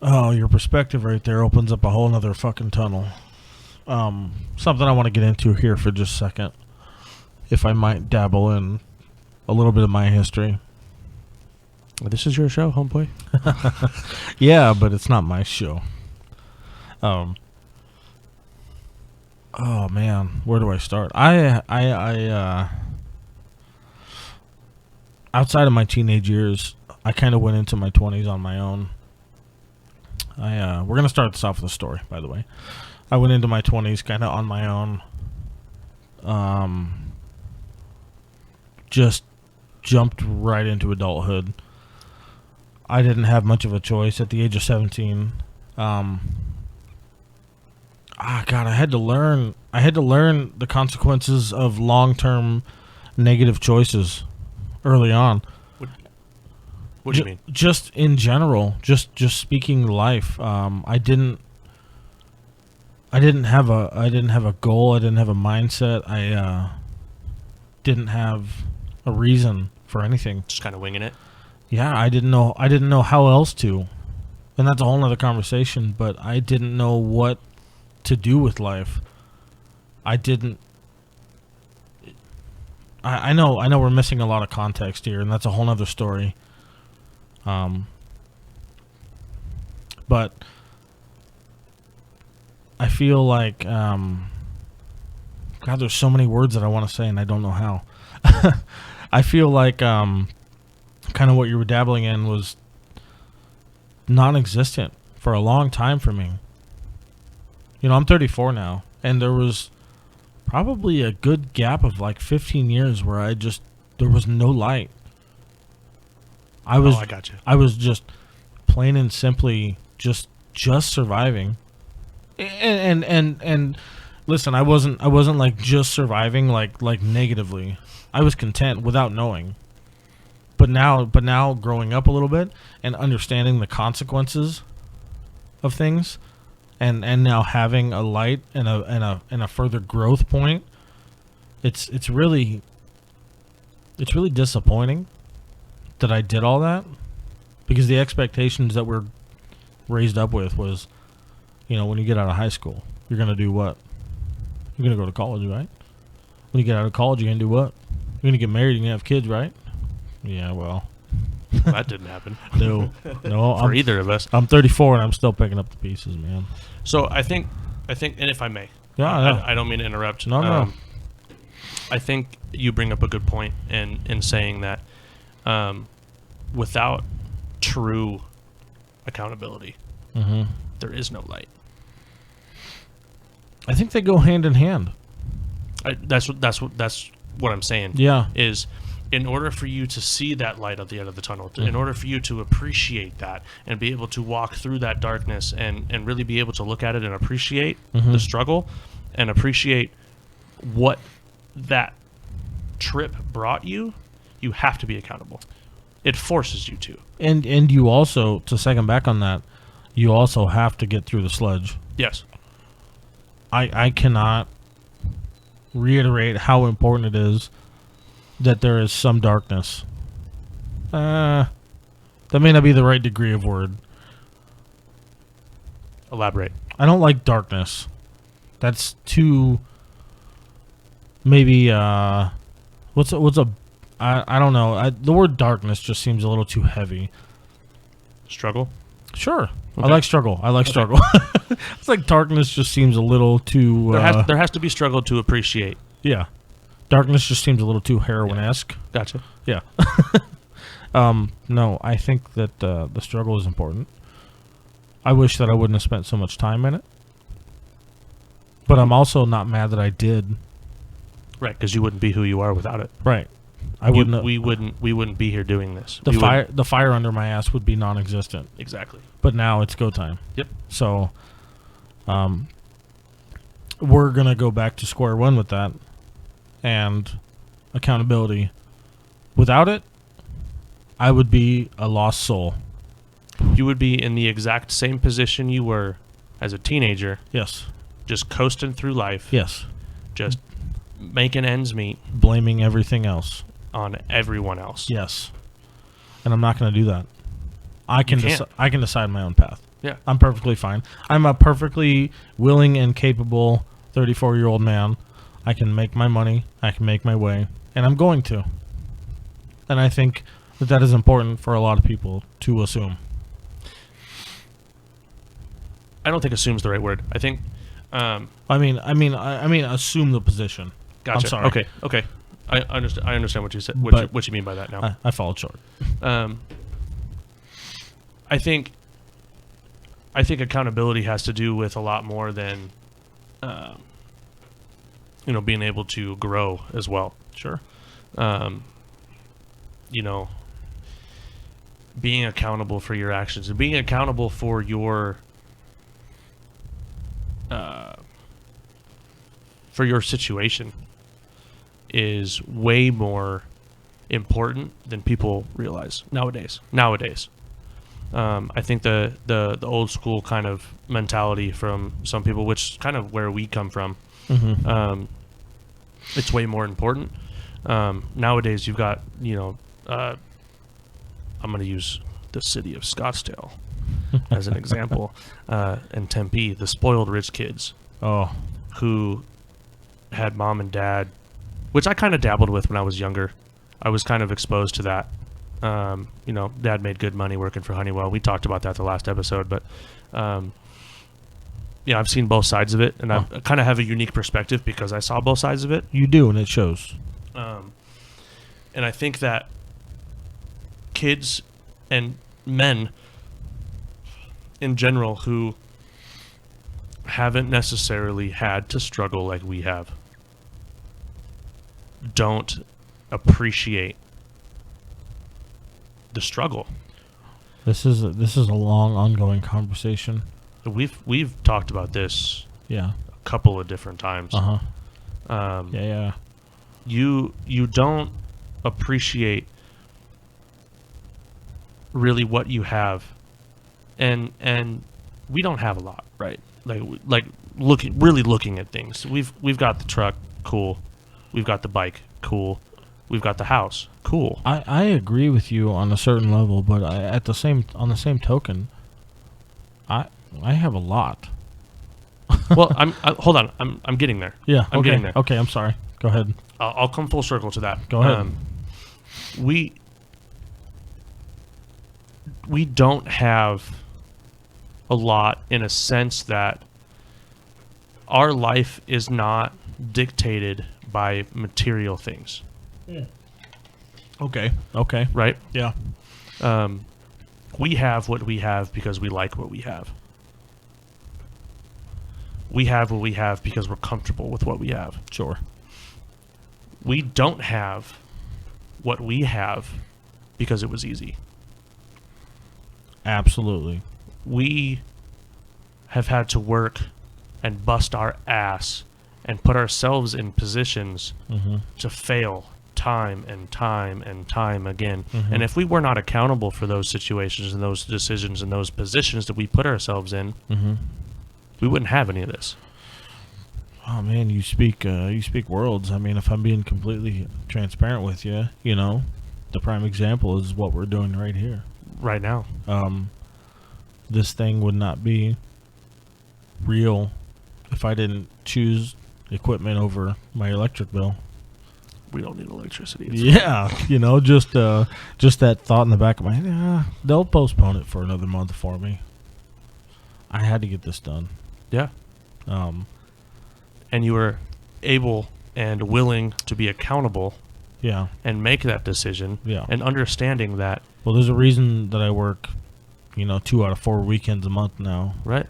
Oh, your perspective right there opens up a whole nother fucking tunnel. Something I want to get into here for just a second, if I might dabble in a little bit of my history. This is your show, homeboy. Yeah, but it's not my show. Oh man, where do I start? I outside of my teenage years, I kind of went into my 20s on my own. We're gonna start this off with a story, by the way. I went into my 20s kind of on my own. Just jumped right into adulthood. I didn't have much of a choice. At the age of 17, God, I had to learn. I had to learn the consequences of long-term negative choices early on. What do you mean? Just in general, just speaking life. I didn't have a goal. I didn't have a mindset. I didn't have a reason for anything. Just kind of winging it. Yeah, I didn't know how else to. And that's a whole nother conversation, but I didn't know what to do with life. I didn't. I know we're missing a lot of context here, and that's a whole nother story. But I feel like, God, there's so many words that I want to say, and I don't know how. I feel like, kind of what you were dabbling in was non-existent for a long time for me. You know, I'm 34 now, and there was probably a good gap of like 15 years where there was no light. I got you. I was just plain and simply just surviving. And listen, I wasn't like just surviving like negatively. I was content without knowing. But now growing up a little bit and understanding the consequences of things, and now having a light and a further growth point, it's really disappointing that I did all that, because the expectations that we're raised up with was, you know, when you get out of high school, you're gonna do what? You're gonna go to college, right? When you get out of college, you're gonna do what? You're gonna get married and have kids, right? Yeah, well, That didn't happen. no, For either of us. I'm 34 and I'm still picking up the pieces, man. So I think, and if I may, Yeah. I don't mean to interrupt. No. I think you bring up a good point in saying that without true accountability, there is no light. I think they go hand in hand. That's what I'm saying. Yeah. Is in order for you to see that light at the end of the tunnel, in order for you to appreciate that and be able to walk through that darkness and really be able to look at it and appreciate the struggle and appreciate what that trip brought you, you have to be accountable. It forces you to. And you also, to second back on that, you also have to get through the sludge. Yes. I cannot reiterate how important it is that there is some darkness. That may not be the right degree of word. Elaborate. I don't like darkness. That's too, maybe, I don't know. The word darkness just seems a little too heavy. Struggle? Sure. Okay. I like struggle. Struggle. It's like darkness just seems a little too... There has to be struggle to appreciate. Yeah. Darkness just seems a little too heroin-esque. Gotcha. Yeah. No, I think that the struggle is important. I wish that I wouldn't have spent so much time in it. But I'm also not mad that I did. Right, because you wouldn't be who you are without it. Right. We wouldn't be here doing this. The fire under my ass would be non-existent. Exactly. But now it's go time. Yep. So, we're gonna go back to square one with that, and accountability. Without it, I would be a lost soul. You would be in the exact same position you were as a teenager. Yes. Just coasting through life. Yes. Just making ends meet. Blaming everything else on everyone else. Yes. And I'm not going to do that. I can decide my own path. Yeah. I'm perfectly fine. I'm a perfectly willing and capable 34-year-old man. I can make my money. I can make my way. And I'm going to. And I think that is important for a lot of people to assume. I don't think assume's the right word. I think I mean assume the position. Gotcha. I'm sorry. Okay. I understand what you said. What you mean by that now. I followed short. I think accountability has to do with a lot more than being able to grow as well. Sure. Being accountable for your actions and being accountable for your for your situation is way more important than people realize nowadays. I think the old school kind of mentality from some people, which is kind of where we come from, it's way more important. Nowadays, you've got, I'm going to use the city of Scottsdale as an example, and Tempe, the spoiled rich kids who had mom and dad, which I kind of dabbled with when I was younger. I was kind of exposed to that. Dad made good money working for Honeywell. We talked about that the last episode, but I've seen both sides of it, and I kind of have a unique perspective because I saw both sides of it. You do, and it shows. And I think that kids and men in general who haven't necessarily had to struggle like we have don't appreciate the struggle. This is a long, ongoing conversation. We've talked about this a couple of different times. You don't appreciate really what you have, and we don't have a lot, right? Like looking at things. We've got the truck, cool. We've got the bike, cool. We've got the house, cool. I agree with you on a certain level, but on the same token, I have a lot. Well, hold on. I'm getting there. Yeah, I'm getting there. Okay, I'm sorry. Go ahead. I'll come full circle to that. Go ahead. We don't have a lot in a sense that our life is not dictated by material things. Yeah. Okay. Right? Yeah. We have what we have because we like what we have. We have what we have because we're comfortable with what we have. Sure. We don't have what we have because it was easy. Absolutely. We have had to work and bust our ass and put ourselves in positions to fail time and time and time again. And if we were not accountable for those situations and those decisions and those positions that we put ourselves in, we wouldn't have any of this. Oh man, you speak worlds. I mean, if I'm being completely transparent with you, the prime example is what we're doing right here. Right now. This thing would not be real if I didn't choose equipment over my electric bill. We don't need electricity. Yeah, just that thought in the back of my head. Yeah, they'll postpone it for another month for me. I had to get this done. Yeah. And you were able and willing to be accountable. Yeah. And make that decision. Yeah. And understanding that. Well, there's a reason that I work, 2 out of 4 weekends a month now. Right.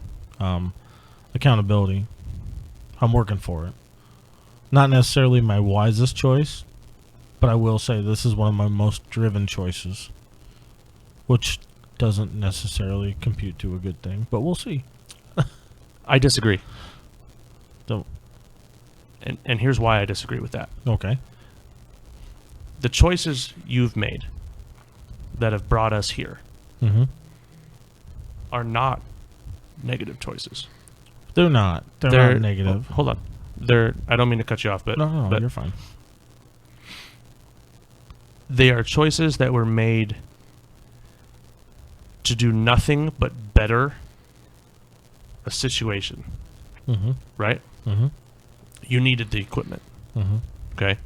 Accountability. I'm working for it. Not necessarily my wisest choice, but I will say this is one of my most driven choices, which doesn't necessarily compute to a good thing, but we'll see. I disagree. Don't. And here's why I disagree with that. Okay. The choices you've made that have brought us here are not negative choices. They're not. They're not negative. Hold on. I don't mean to cut you off, but no, you're fine. They are choices that were made to do nothing but better a situation. Right? You needed the equipment. Okay?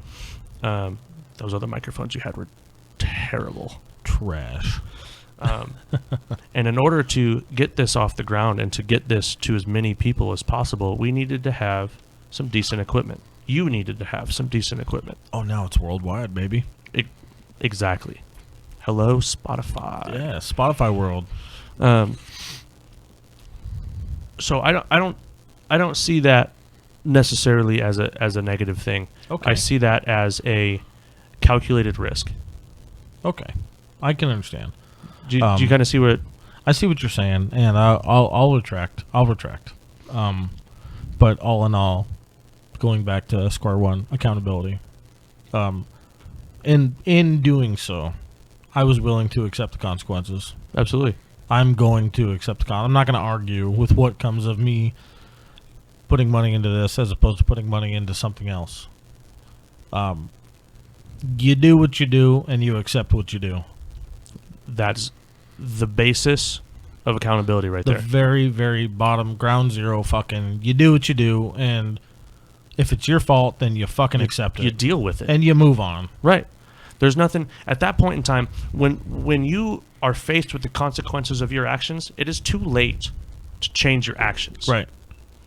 Those other microphones you had were terrible. Trash. And in order to get this off the ground and to get this to as many people as possible, we needed to have some decent equipment. You needed to have some decent equipment. Oh, now it's worldwide, baby. Exactly. Hello, Spotify. Yeah, Spotify world. So I don't see that necessarily as a negative thing. Okay. I see that as a calculated risk. Okay, I can understand. Do you kind of see what? I see what you're saying, and I'll retract. But all in all, going back to square one, accountability. In doing so, I was willing to accept the consequences. Absolutely. I'm going to accept the I'm not going to argue with what comes of me putting money into this as opposed to putting money into something else. You do what you do, and you accept what you do. That's the basis of accountability right The there. very, very bottom, ground zero fucking, you do what you do, and if it's your fault, then you fucking accept it. You deal with it. And you move on. Right. There's nothing, at that point in time, when you are faced with the consequences of your actions, it is too late to change your actions. Right.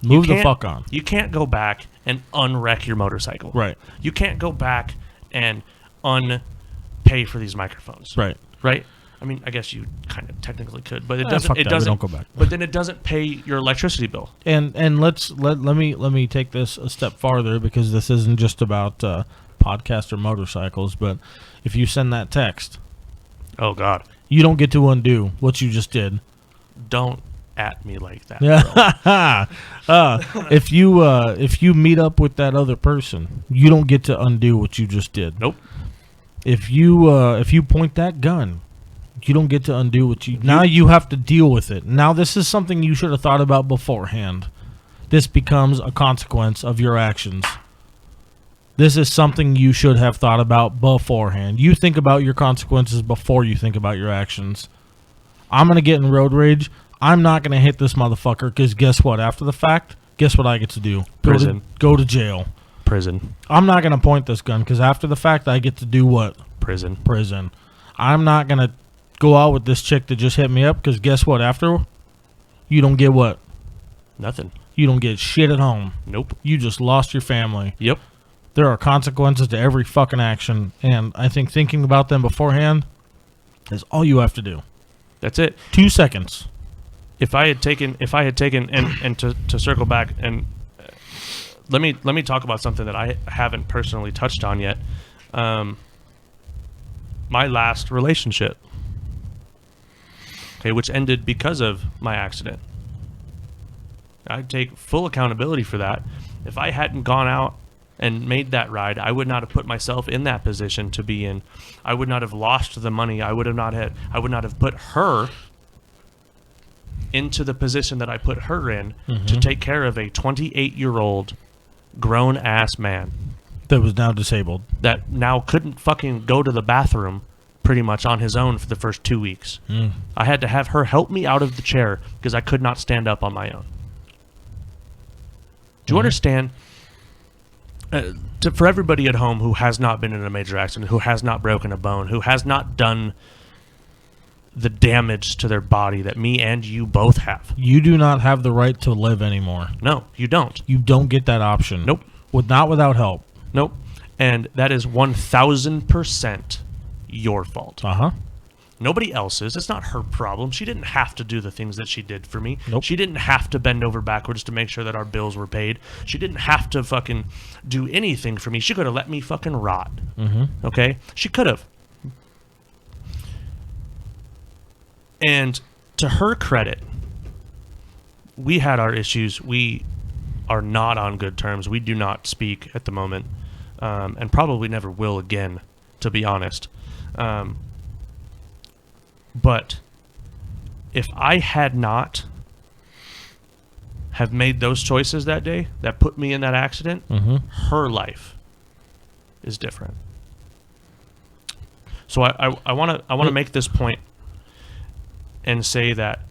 Move the can't- fuck on. You can't go back and unwreck your motorcycle. Right. You can't go back and unpay for these microphones. Right. Right? I mean, I guess you kind of technically could, but it Fuck doesn't. It that, we doesn't. don't go back. But then it doesn't pay your electricity bill. And let me take this a step farther, because this isn't just about podcasts or motorcycles, but if you send that text, Oh God! you don't get to undo what you just did. Don't at me like that. Yeah. If you meet up with that other person, you don't get to undo what you just did. Nope. If you point that gun, you don't get to undo what you. Now you have to deal with it. Now this is something you should have thought about beforehand. This becomes a consequence of your actions. This is something you should have thought about beforehand. You think about your consequences before you think about your actions. I'm going to get in road rage. I'm not going to hit this motherfucker, because guess what? After the fact, guess what I get to do? Prison. Go to jail. Prison. I'm not going to point this gun, because after the fact, I get to do what? Prison. Prison. I'm not going to go out with this chick that just hit me up, because guess what? After, you don't get what? Nothing. You don't get shit at home. Nope. You just lost your family. Yep. There are consequences to every fucking action, and I think thinking about them beforehand is all you have to do. That's it. 2 seconds. If I had taken and to circle back and let me talk about something that I haven't personally touched on yet. My last relationship, okay, which ended because of my accident. I take full accountability for that. If I hadn't gone out and made that ride, I would not have put myself in that position to be in. I would not have lost the money. I would not have put her into the position that I put her in to take care of a 28-year-old grown ass man That was now disabled. that now couldn't fucking go to the bathroom pretty much on his own for the first 2 weeks. I had to have her help me out of the chair because I could not stand up on my own. Do you understand? For everybody at home who has not been in a major accident, who has not broken a bone, who has not done the damage to their body that me and you both have. You do not have the right to live anymore. No, you don't. You don't get that option. Nope. Not without help. Nope. And that is 1,000% your fault. Uh-huh. Nobody else's. It's not her problem. She didn't have to do the things that she did for me. Nope. She didn't have to bend over backwards to make sure that our bills were paid. She didn't have to fucking do anything for me. She could have let me fucking rot. Okay? She could have. And to her credit, we had our issues. We are not on good terms. We do not speak at the moment, and probably never will again, to be honest. But if I had not have made those choices that day that put me in that accident, her life is different. So I want to make this point and say that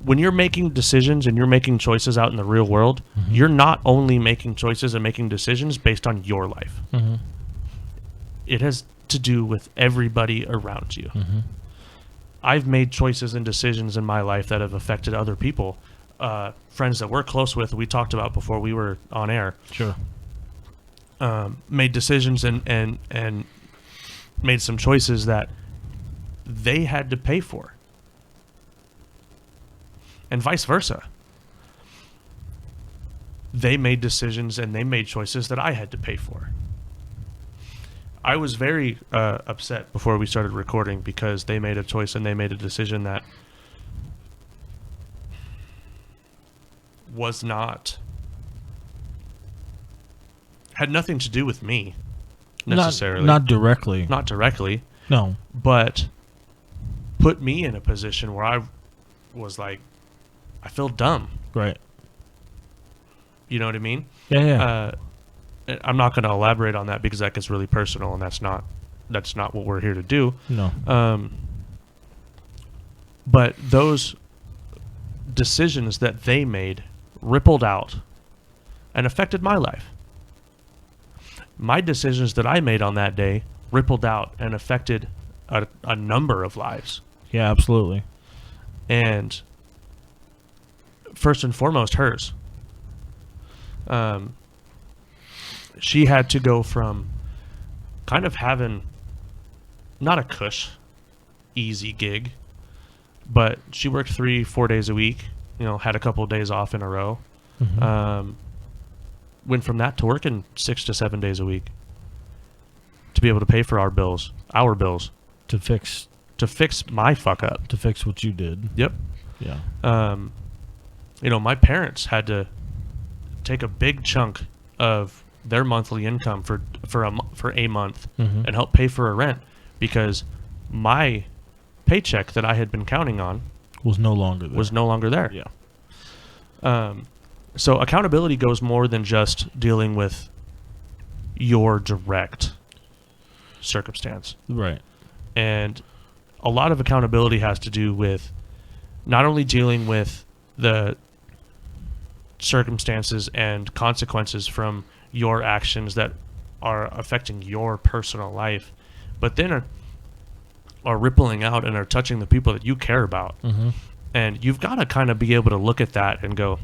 when you're making decisions and you're making choices out in the real world, you're not only making choices and making decisions based on your life. It has to do with everybody around you. I've made choices and decisions in my life that have affected other people. Friends that we're close with, we talked about before we were on air. Sure. Made decisions and made some choices that they had to pay for. And vice versa. They made decisions and they made choices that I had to pay for. I was very upset before we started recording because they made a choice and they made a decision that was not had nothing to do with me necessarily. Not directly. Not directly. No. But put me in a position where I was like, I feel dumb. Right. You know what I mean? Yeah. I'm not going to elaborate on that because that gets really personal, and that's not what we're here to do. No. But those decisions that they made rippled out and affected my life. My decisions that I made on that day rippled out and affected a number of lives. Yeah, absolutely. And first and foremost, hers. She had to go from kind of having not a cush, easy gig, but she worked 3-4 days a week, had a couple of days off in a row. Mm-hmm. Went from that to working 6 to 7 days a week to be able to pay for our bills. To fix My fuck up. To fix what you did. Yep. Yeah. My parents had to take a big chunk of their monthly income for a month Mm-hmm. and help pay for a rent because my paycheck that I had been counting on was no longer there. Yeah. So accountability goes more than just dealing with your direct circumstance. Right. And a lot of accountability has to do with not only dealing with the circumstances and consequences from your actions that are affecting your personal life, but then are rippling out and are touching the people that you care about. Mm-hmm. And you've got to kind of be able to look at that and go,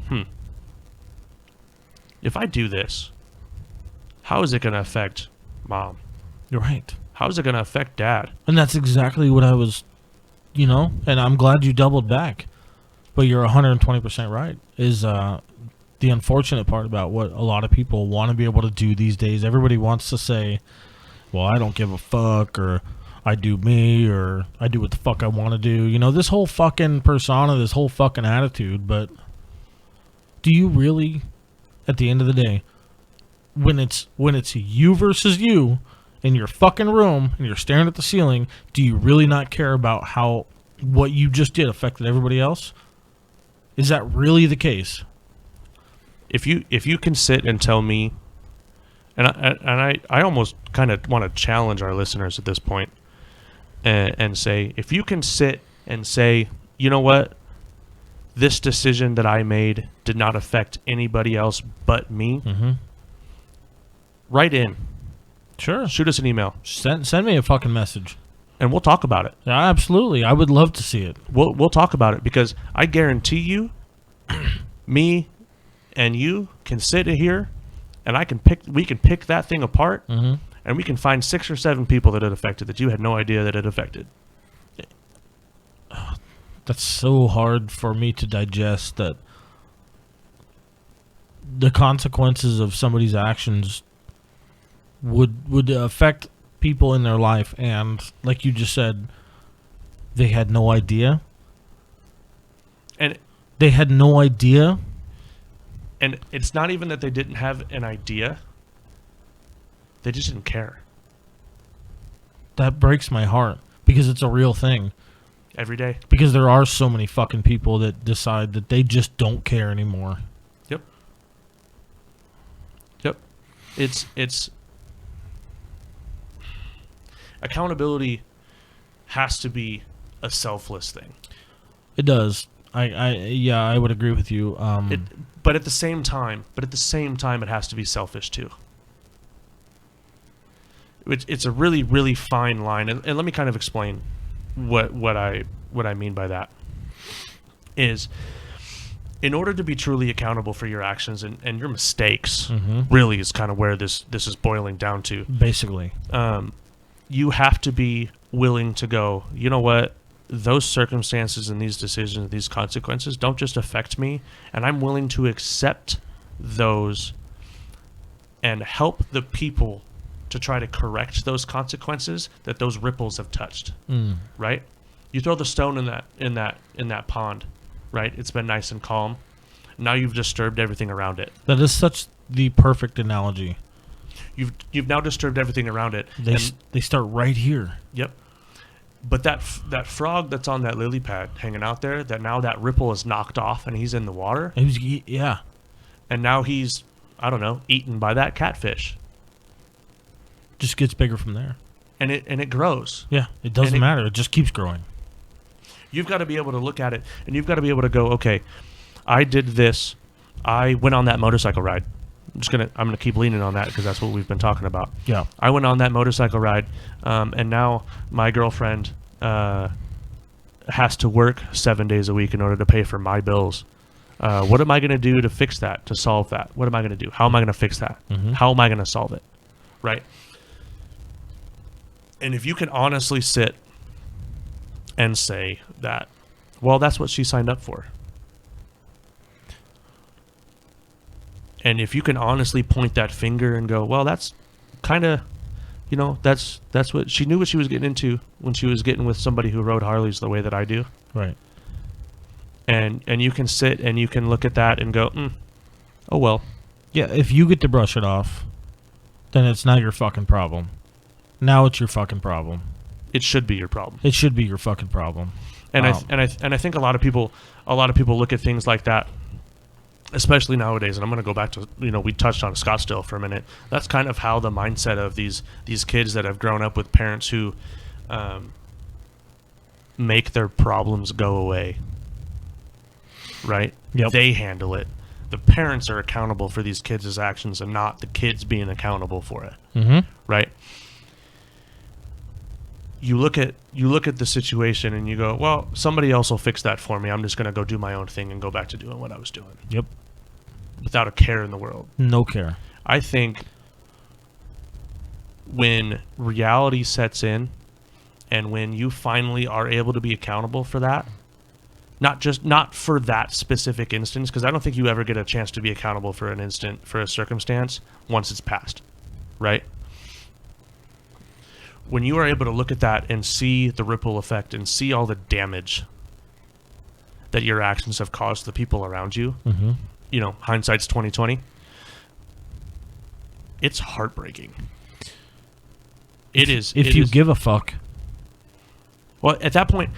if I do this, how is it going to affect mom? You're right. How is it going to affect dad? And that's exactly what I was, and I'm glad you doubled back. But you're 120% right. Is the unfortunate part about what a lot of people want to be able to do these days. Everybody wants to say, well, I don't give a fuck, or I do me, or I do what the fuck I want to do. This whole fucking persona, this whole fucking attitude. But do you really, at the end of the day, when it's you versus you in your fucking room and you're staring at the ceiling, do you really not care about how what you just did affected everybody else? Is that really the case? If you can sit and tell me, and I almost kind of want to challenge our listeners at this point, and say, if you can sit and say, you know what, this decision that I made did not affect anybody else but me, Mm-hmm. write in. Sure. Shoot us an email. Send me a fucking message. And we'll talk about it. Yeah, absolutely. I would love to see it. We'll talk about it because I guarantee you, me and you can sit here and we can pick that thing apart, Mm-hmm. and we can find 6 or 7 people that it affected that you had no idea that it affected. That's so hard for me to digest, that the consequences of somebody's actions would affect people in their life, and like you just said, they had no idea. And They had no idea. And it's not even that they didn't have an idea. They just didn't care. That breaks my heart, because it's a real thing. Every day. Because there are so many fucking people that decide that they just don't care anymore. Yep. It's accountability has to be a selfless thing. It does. I would agree with you. But at the same time, it has to be selfish too. It's a really, really fine line, and let me kind of explain what I mean by that. Is in order to be truly accountable for your actions and your mistakes, Mm-hmm. really is kind of where this is boiling down to. Basically. You have to be willing to go, you know what? Those circumstances and these decisions, these consequences don't just affect me, and I'm willing to accept those and help the people to try to correct those consequences that those ripples have touched. Right? You throw the stone in that pond, right? It's been nice and calm. Now you've disturbed everything around it. That is such the perfect analogy. You've now disturbed everything around it. They start right here. Yep. But that frog that's on that lily pad hanging out there, that now that ripple is knocked off and he's in the water. Yeah. And now he's, I don't know, eaten by that catfish. Just gets bigger from there. And it grows. Yeah, it doesn't matter. It just keeps growing. You've got to be able to look at it, and you've got to be able to go, okay, I did this. I went on that motorcycle ride. I'm gonna keep leaning on that because that's what we've been talking about. Yeah. I went on that motorcycle ride, and now my girlfriend has to work 7 days a week in order to pay for my bills. What am I going to do to fix that, to solve that? What am I going to do? How am I going to fix that? Mm-hmm. How am I going to solve it? Right? And if you can honestly sit and say that, well, that's what she signed up for. And if you can honestly point that finger and go, well, that's kind of, that's what she knew what she was getting into when she was getting with somebody who rode Harleys the way that I do. Right. And you can sit and you can look at that and go, oh, well. Yeah, if you get to brush it off, then it's not your fucking problem. Now it's your fucking problem. It should be your problem. It should be your fucking problem. And I think a lot of people look at things like that, especially nowadays. And I'm going to go back to, we touched on Scottsdale for a minute. That's kind of how the mindset of these kids that have grown up with parents who make their problems go away. Right? Yep. They handle it. The parents are accountable for these kids' actions and not the kids being accountable for it. Mm-hmm. Right? You look at the situation and you go, well, somebody else will fix that for me. I'm just going to go do my own thing and go back to doing what I was doing. Yep. Without a care in the world. No care. I think when reality sets in and when you finally are able to be accountable for that, not for that specific instance, because I don't think you ever get a chance to be accountable for an instant, for a circumstance, once it's passed, right? When you are able to look at that and see the ripple effect and see all the damage that your actions have caused the people around you, mm-hmm. Hindsight's 20/20. It's heartbreaking. It is. If you give a fuck. Well, at that point,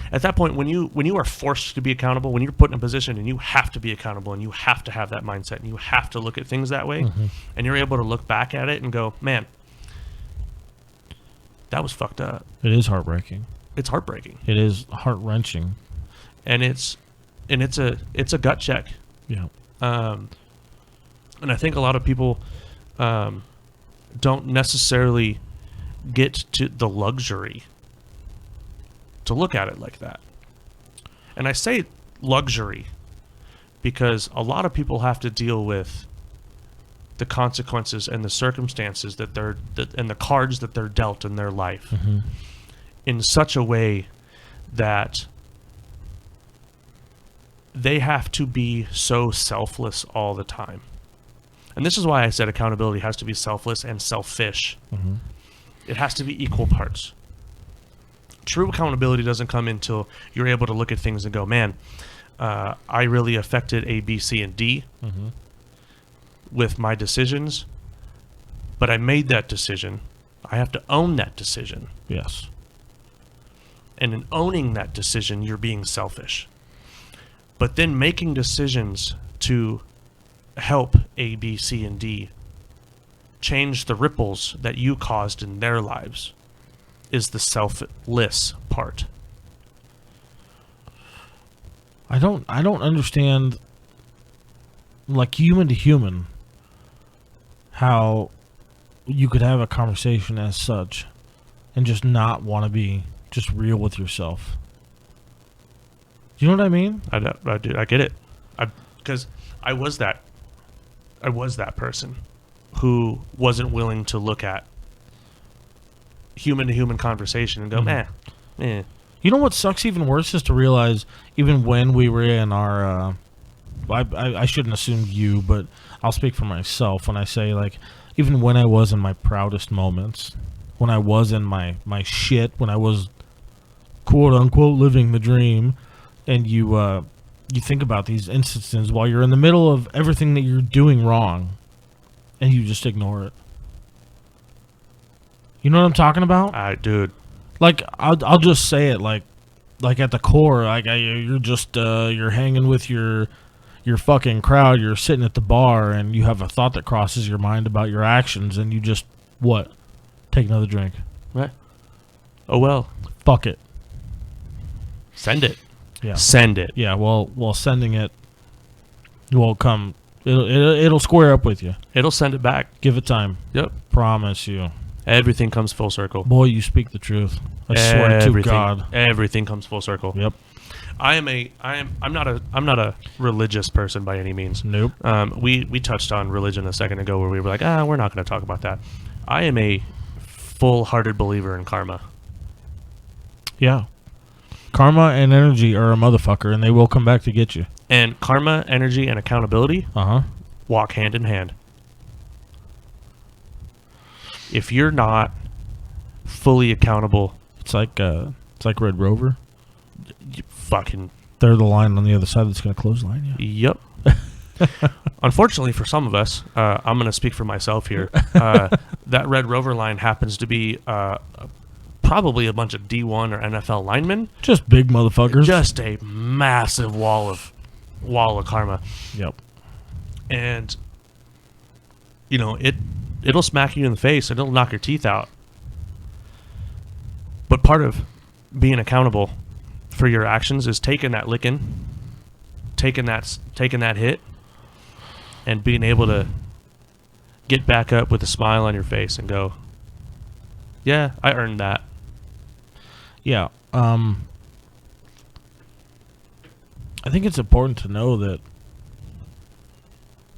when you are forced to be accountable, when you're put in a position and you have to be accountable and you have to have that mindset and you have to look at things that way, mm-hmm. and you're able to look back at it and go, man, that was fucked up. It is heartbreaking. It's heartbreaking. It is heart-wrenching. And it's a gut check. Yeah. And I think a lot of people don't necessarily get to the luxury to look at it like that. And I say luxury because a lot of people have to deal with the consequences and the circumstances and the cards that they're dealt in their life mm-hmm. in such a way that they have to be so selfless all the time. And this is why I said accountability has to be selfless and selfish. Mm-hmm. It has to be equal parts. True accountability doesn't come until you're able to look at things and go, man, I really affected A, B, C, and D mm-hmm. with my decisions, but I made that decision. I have to own that decision. Yes. And in owning that decision, you're being selfish. But then making decisions to help A, B, C, and D change the ripples that you caused in their lives is the selfless part. I don't understand, like, human to human, how you could have a conversation as such and just not want to be just real with yourself. Do you know what I mean? I do. I get it. Because I was that person who wasn't willing to look at human to human conversation and go, mm-hmm. You know what sucks even worse is to realize even when we were in our, I shouldn't assume you, but I'll speak for myself when I say, like, even when I was in my proudest moments, when I was in my shit, when I was quote unquote living the dream, and you think about these instances while you're in the middle of everything that you're doing wrong, and you just ignore it. You know what I'm talking about? Dude. Like, I'll just say it, like at the core, like you're just you're hanging with your fucking crowd. You're sitting at the bar, and you have a thought that crosses your mind about your actions, and you just what? Take another drink. Right. Oh well. Fuck it. Send it. Yeah. Send it. Yeah. Well, sending it will come. It'll square up with you. It'll send it back. Give it time. Yep. Promise you. Everything comes full circle. Boy, you speak the truth. I swear to God. Everything comes full circle. Yep. I'm not a religious person by any means. Nope. We touched on religion a second ago where we were like, we're not going to talk about that. I am a full-hearted believer in karma. Yeah. Karma and energy are a motherfucker, and they will come back to get you. And karma, energy, and accountability walk hand in hand. If you're not fully accountable, it's like Red Rover. You fucking. They're the line on the other side that's going to clothesline you. Yep. Unfortunately for some of us, I'm going to speak for myself here. That Red Rover line happens to be probably a bunch of D1 or NFL linemen. Just big motherfuckers. Just a massive wall of karma. Yep. And it'll smack you in the face and it'll knock your teeth out. But part of being accountable for your actions is taking that licking, taking that hit, and being able to get back up with a smile on your face and go, yeah, I earned that. Yeah. I think it's important to know that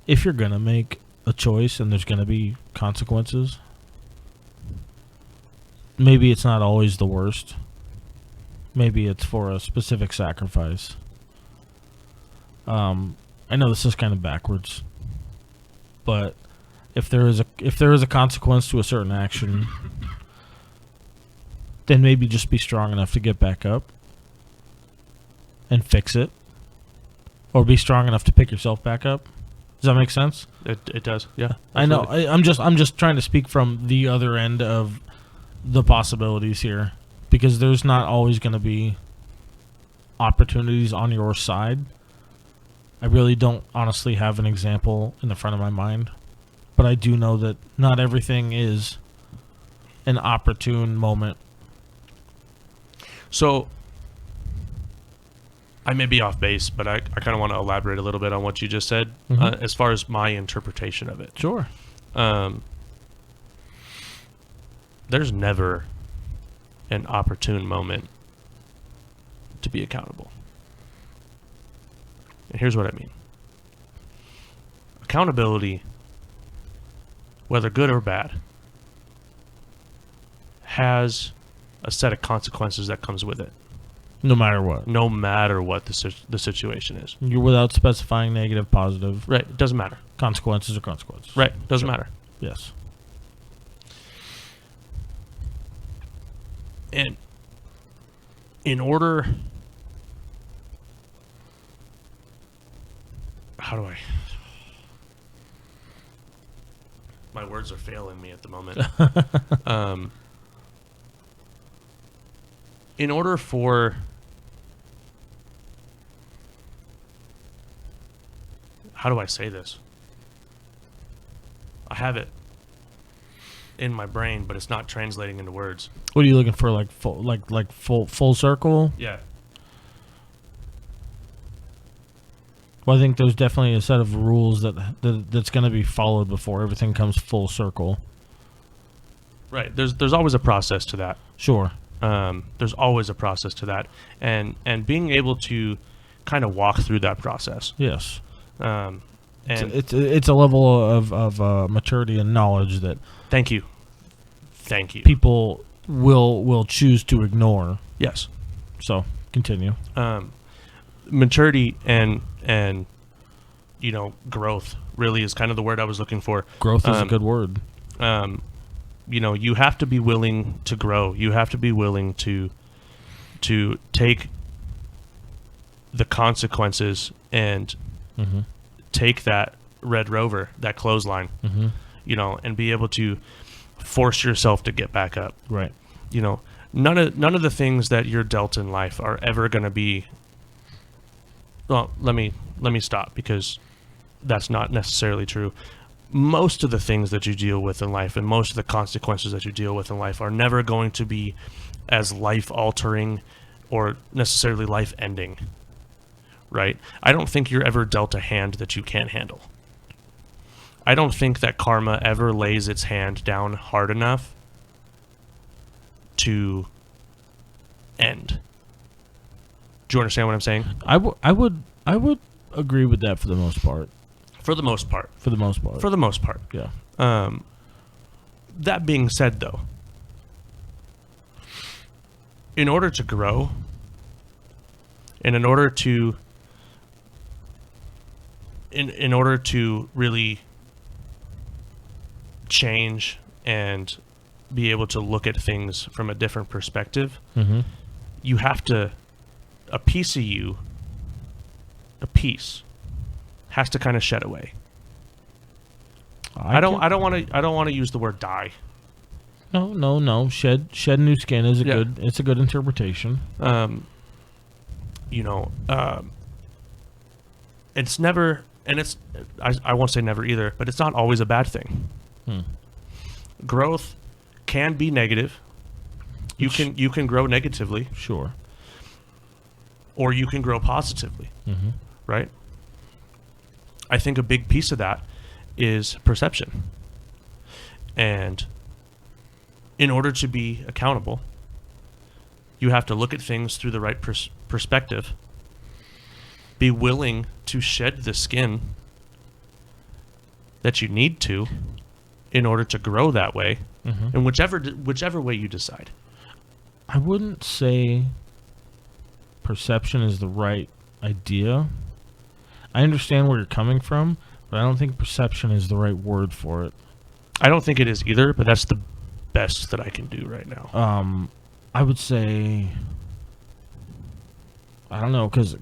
if you're going to make a choice and there's going to be consequences, maybe it's not always the worst. Maybe it's for a specific sacrifice. I know this is kind of backwards, but if there is a consequence to a certain action, then maybe just be strong enough to get back up and fix it, or be strong enough to pick yourself back up. Does that make sense? It does. Yeah. I know. I'm just trying to speak from the other end of the possibilities here, because there's not always going to be opportunities on your side. I really don't honestly have an example in the front of my mind, but I do know that not everything is an opportune moment. So, I may be off base, but I kind of want to elaborate a little bit on what you just said, as far as my interpretation of it. Sure. There's never an opportune moment to be accountable. And here's what I mean. Accountability, whether good or bad, has a set of consequences that comes with it. No matter what. No matter what the situation is. You're without specifying negative, positive. Right. It doesn't matter. Consequences are consequences. Right. Doesn't matter. Yes. And in order... How do I... My words are failing me at the moment. In order for... How do I say this? I have it in my brain, but it's not translating into words. What are you looking for? Like full circle? Yeah. Well, I think there's definitely a set of rules that's going to be followed before everything comes full circle. Right. There's always a process to that. Sure. There's always a process to that, and being able to kind of walk through that process. Yes. And it's a level of maturity and knowledge that Thank you. people will choose to ignore. Yes. So continue. Maturity and growth really is kind of the word I was looking for. Growth is a good word. You have to be willing to grow. You have to be willing to take the consequences and take that Red Rover, that clothesline, and be able to force yourself to get back up. Right. You know, none of the things that you're dealt in life are ever going to be. Well, let me stop, because that's not necessarily true. Most of the things that you deal with in life and most of the consequences that you deal with in life are never going to be as life-altering or necessarily life-ending, right? I don't think you're ever dealt a hand that you can't handle. I don't think that karma ever lays its hand down hard enough to end. Do you understand what I'm saying? I would agree with that for the most part. For the most part. For the most part. For the most part. Yeah. That being said, though, in order to grow, and in order to really change and be able to look at things from a different perspective, Mm-hmm. you have to, a piece of you, a piece, has to kind of shed away. I don't want to use the word die. No. Shed new skin is Yeah. it's a good interpretation. It's never, and it's, I won't say never either, but it's not always a bad thing. Growth can be negative. You can grow negatively, Sure. or you can grow positively, Mm-hmm. right? I think a big piece of that is perception. And in order to be accountable, you have to look at things through the right perspective, be willing to shed the skin that you need to in order to grow that way, Mm-hmm. in whichever way you decide. I wouldn't say perception is the right idea. I understand where you're coming from, but I don't think perception is the right word for it. I don't think it is either, but that's the best that I can do right now. I would say, I don't know, because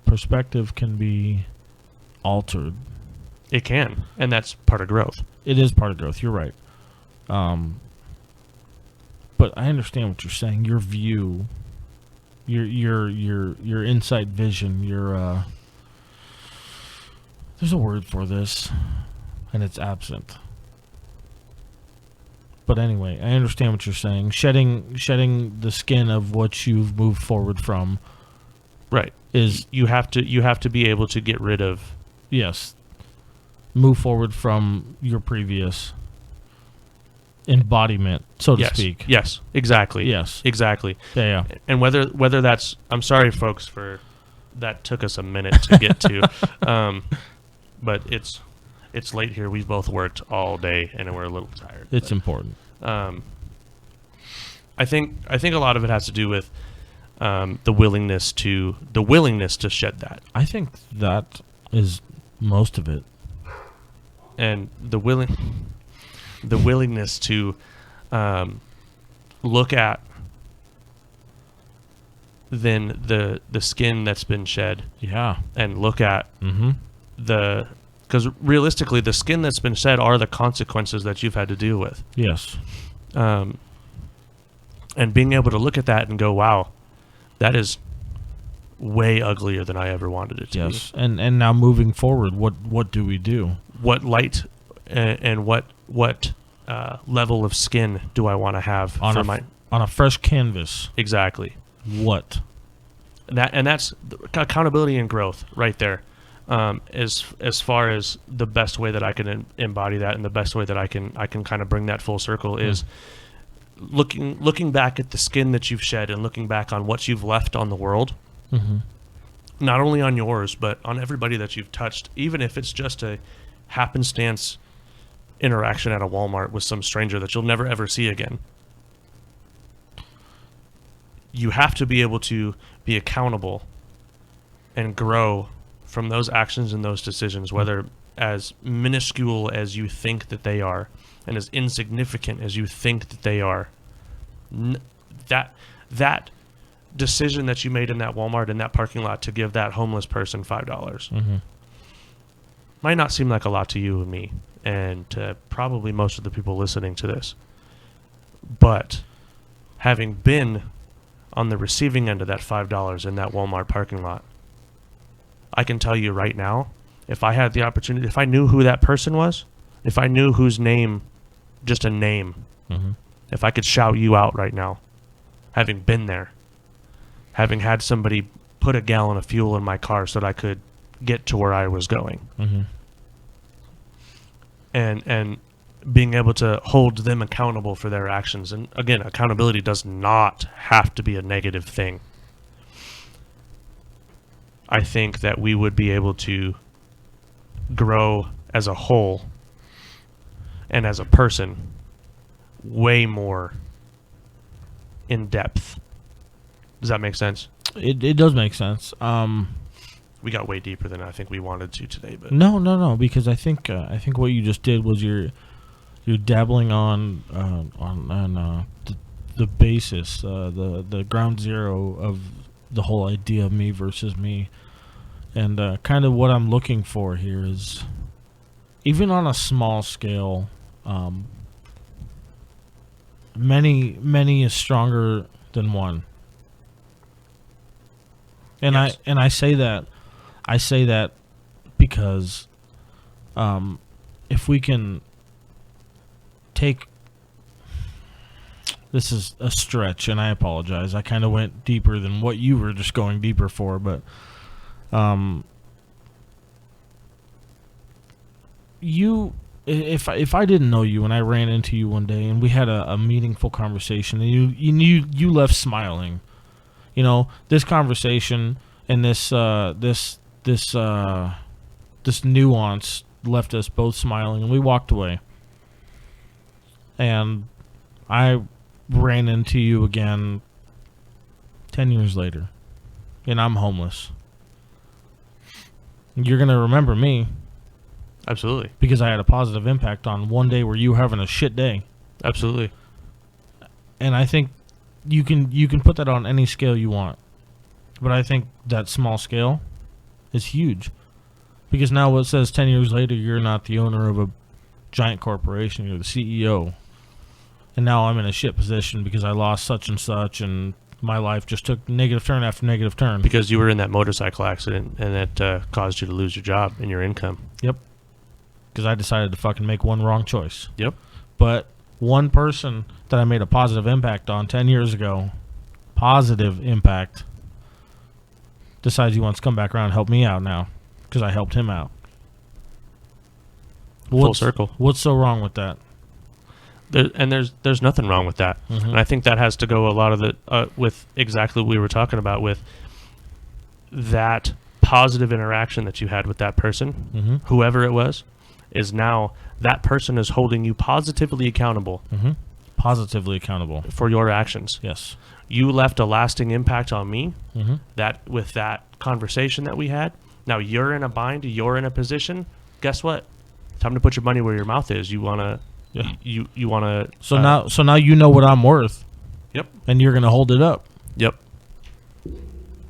perspective can be altered. It can, and that's part of growth. It is part of growth. You're right. But I understand what you're saying. Your view, your insight vision, there's a word for this, and it's absent. But anyway, I understand what you're saying. Shedding the skin of what you've moved forward from. Right. Is you have to be able to get rid of. Yes. Move forward from your previous embodiment, so to speak. Yes, exactly. Yes. Exactly. Yeah. And whether that's, I'm sorry folks for that, took us a minute to get to. But it's late here. We've both worked all day and we're a little tired. It's important. I think a lot of it has to do with the willingness to shed that. I think that is most of it. And the willingness to look at then the skin that's been shed. Yeah. And look at Mm-hmm. because realistically the skin that's been shed are the consequences that you've had to deal with. Yes. And being able to look at that and go, wow, that is way uglier than I ever wanted it to be. Yes. And now moving forward, what do we do? What light and what level of skin do I want to have On a fresh canvas? Exactly. What? That's accountability and growth right there. As far as the best way that I can embody that, and the best way that I can kind of bring that full circle is looking back at the skin that you've shed and looking back on what you've left on the world. Mm-hmm. Not only on yours, but on everybody that you've touched, even if it's just a happenstance interaction at a Walmart with some stranger that you'll never ever see again. You have to be able to be accountable and grow from those actions and those decisions, whether as minuscule as you think that they are and as insignificant as you think that they are. That decision that you made in that Walmart, in that parking lot, to give that homeless person $5 Mm-hmm. might not seem like a lot to you and me and to probably most of the people listening to this. But having been on the receiving end of that $5 in that Walmart parking lot, I can tell you right now, if I had the opportunity, if I knew who that person was, if I knew whose name, just a name, if I could shout you out right now, having been there, having had somebody put a gallon of fuel in my car so that I could get to where I was going, and being able to hold them accountable for their actions. And again, accountability does not have to be a negative thing. I think that we would be able to grow as a whole and as a person way more in depth. Does that make sense? It does make sense. We got way deeper than I think we wanted to today, but No, because I think what you just did was you're dabbling on the basis, the ground zero of the whole idea of me versus me, and kind of what I'm looking for here is, even on a small scale, many is stronger than one. And Yes. I say that because if we can take, this is a stretch and I apologize, I kind of went deeper than what you were just going deeper for, but you, if I didn't know you and I ran into you one day and we had a meaningful conversation and you left smiling, you know, this conversation and this nuance left us both smiling, and we walked away. And I ran into you again 10 years later, and I'm homeless. You're going to remember me absolutely, because I had a positive impact on one day where you were having a shit day. absolutely. And I think you can put that on any scale you want. But I think that small scale is huge. Because now what says 10 years later you're not the owner of a giant corporation, you're the CEO. And now I'm in a shit position because I lost such and such, and my life just took negative turn after negative turn. Because you were in that motorcycle accident, and it caused you to lose your job and your income. Yep. Because I decided to fucking make one wrong choice. Yep. But one person that I made a positive impact on 10 years ago, positive impact, decides he wants to come back around and help me out now because I helped him out. Full circle. What's so wrong with that? There's nothing wrong with that. And I think that has to go a lot of the with exactly what we were talking about, with that positive interaction that you had with that person, whoever it was, is now that person is holding you positively accountable. Positively accountable for your actions. Yes. You left a lasting impact on me. That with that conversation that we had. Now you're in a bind. You're in a position. Guess what? Time to put your money where your mouth is. You wanna. Yeah. You wanna. So now you know what I'm worth. Yep. And you're gonna hold it up. Yep.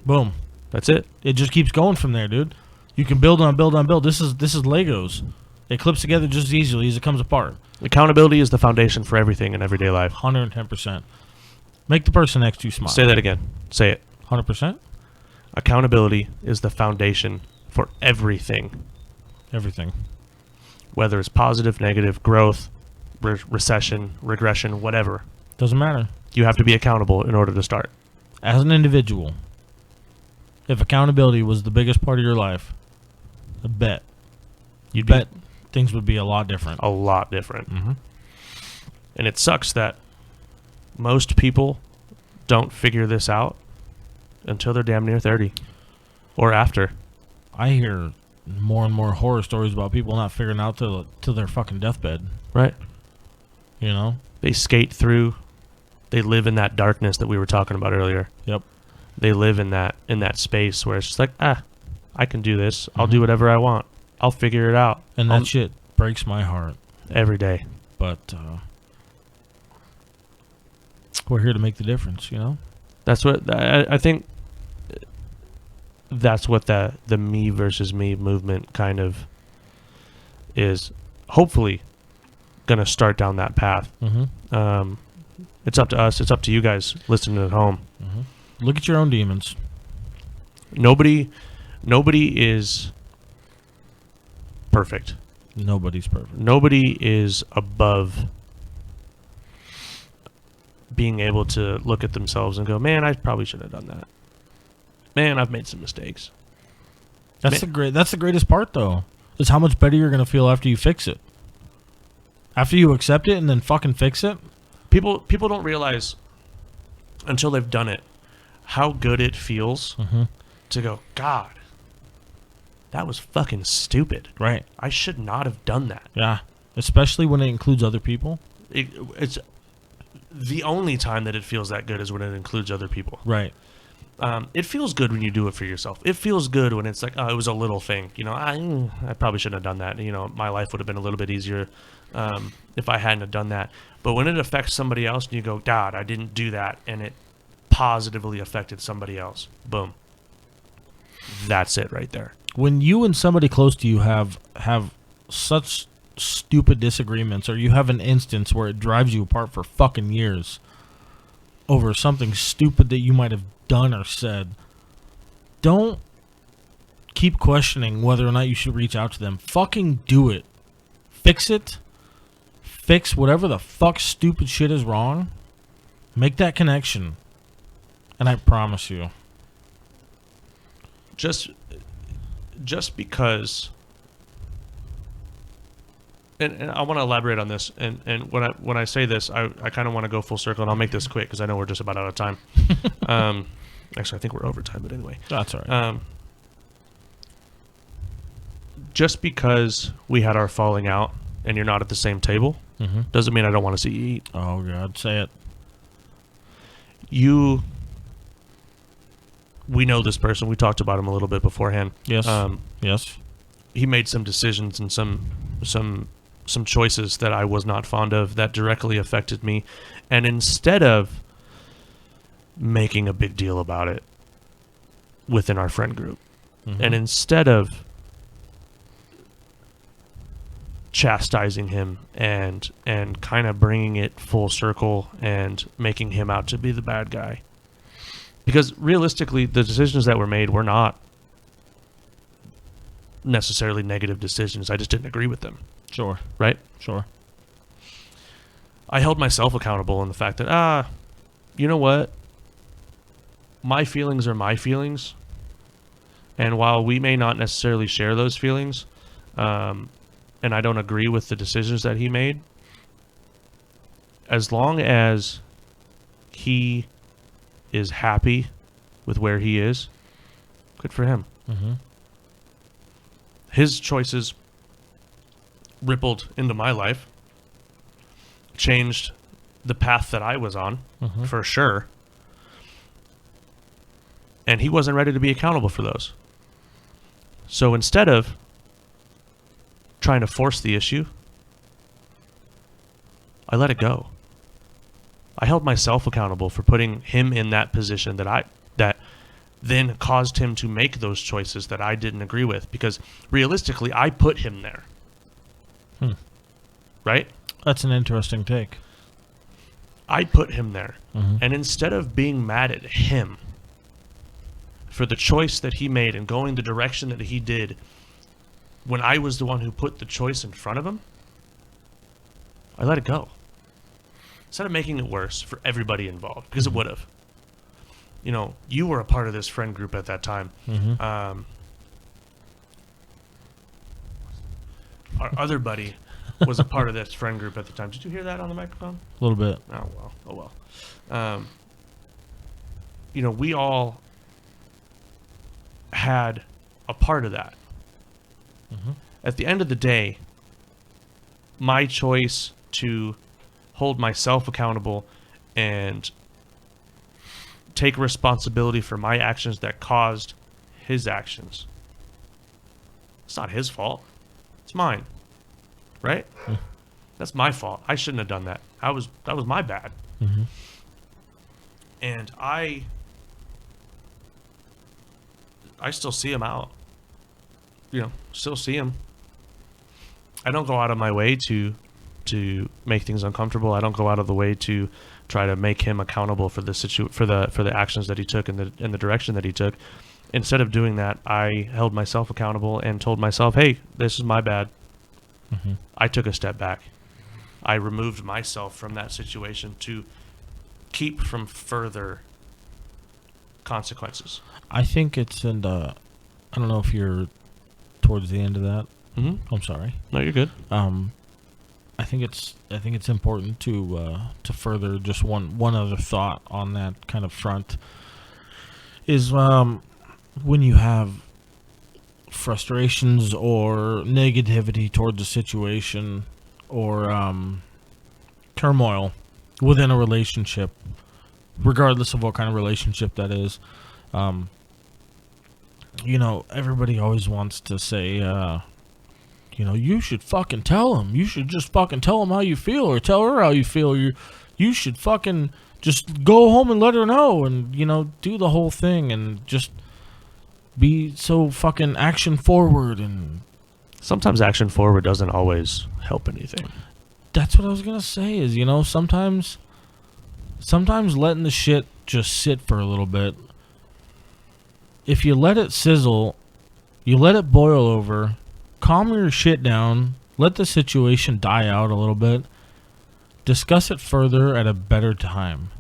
Boom. That's it. It just keeps going from there, dude. You can build on build on build. This is Legos. It clips together just as easily as it comes apart. Accountability is the foundation for everything in everyday life. 110%. Make the person next to you smile. Say that again. Say it. 100%. Accountability is the foundation for everything. Everything. Whether it's positive, negative, growth, recession, regression, whatever. Doesn't matter. You have to be accountable in order to start. As an individual, if accountability was the biggest part of your life, I bet things would be a lot different. A lot different. And it sucks that most people don't figure this out until they're damn near 30 or after. I hear more and more horror stories about people not figuring out till their fucking deathbed. Right. You know? They skate through. They live in that darkness that we were talking about earlier. Yep. They live in that space where it's just like, I can do this. I'll do whatever I want. I'll figure it out. And that shit breaks my heart. Every day. But we're here to make the difference, you know? That's what I think. That's what the me versus me movement kind of is hopefully gonna start down that path. Mm-hmm. It's up to us. It's up to you guys listening at home. Mm-hmm. Look at your own demons. Nobody is perfect. Nobody's perfect. Nobody is above being able to look at themselves and go, man, I probably shouldn't have done that. Man, I've made some mistakes. That's the greatest part, though, is how much better you're gonna feel after you fix it. After you accept it and then fucking fix it. People don't realize until they've done it how good it feels to go, God, that was fucking stupid. Right. I should not have done that. Yeah. Especially when it includes other people. It's the only time that it feels that good is when it includes other people. Right. It feels good when you do it for yourself. It feels good when it's like, oh, it was a little thing. You know, I probably shouldn't have done that. You know, my life would have been a little bit easier if I hadn't have done that. But when it affects somebody else and you go, God, I didn't do that, and it positively affected somebody else, boom. That's it right there. When you and somebody close to you have such stupid disagreements, or you have an instance where it drives you apart for fucking years over something stupid that you might have done or said, don't keep questioning whether or not you should reach out to them. Fucking do it. Fix it. Fix whatever the fuck stupid shit is wrong. Make that connection. And I promise you. Just because, and I want to elaborate on this, and when I say this, I kind of want to go full circle, and I'll make this quick because I know we're just about out of time. Actually, I think we're over time, but anyway. That's all right. Just because we had our falling out and you're not at the same table doesn't mean I don't want to see you eat. Oh, God, say it. We know this person. We talked about him a little bit beforehand. Yes. Yes. He made some decisions and some choices that I was not fond of that directly affected me. And instead of making a big deal about it within our friend group, and instead of chastising him and kind of bringing it full circle and making him out to be the bad guy, because realistically the decisions that were made were not necessarily negative decisions. I just didn't agree with them. Sure. Right? Sure. I held myself accountable in the fact that, you know what? My feelings are my feelings. And while we may not necessarily share those feelings, and I don't agree with the decisions that he made, as long as he is happy with where he is, good for him. His choices rippled into my life, changed the path that I was on, for sure. And he wasn't ready to be accountable for those. So instead of trying to force the issue, I let it go. I held myself accountable for putting him in that position that then caused him to make those choices that I didn't agree with, because realistically I put him there. Right? That's an interesting take. I put him there. And instead of being mad at him for the choice that he made and going the direction that he did when I was the one who put the choice in front of him, I let it go. Instead of making it worse for everybody involved, because it would have. You know, you were a part of this friend group at that time. Our other buddy was a part of this friend group at the time. Did you hear that on the microphone? A little bit. Oh well. You know, we all had a part of that. At the end of the day, my choice to hold myself accountable and take responsibility for my actions that caused his actions. It's not his fault. It's mine. Right? That's my fault. I shouldn't have done that. That was my bad. And I still see him out. You know, still see him. I don't go out of my way to make things uncomfortable. I don't go out of the way to try to make him accountable for the for the actions that he took and the direction that he took. Instead of doing that, I held myself accountable and told myself, "Hey, this is my bad." Mm-hmm. I took a step back. I removed myself from that situation to keep from further consequences. I think it's in the. I don't know if you're towards the end of that. Mm-hmm. I'm sorry. No, you're good. I think it's important to further just one other thought on that kind of front is when you have frustrations or negativity towards a situation or turmoil within a relationship, regardless of what kind of relationship that is. Everybody always wants to say, you should fucking tell him. You should just fucking tell him how you feel, or tell her how you feel. You should fucking just go home and let her know, and do the whole thing, and just be so fucking action forward. And sometimes action forward doesn't always help anything. That's what I was gonna say. Is sometimes letting the shit just sit for a little bit. If you let it sizzle, you let it boil over. Calm your shit down, let the situation die out a little bit, discuss it further at a better time.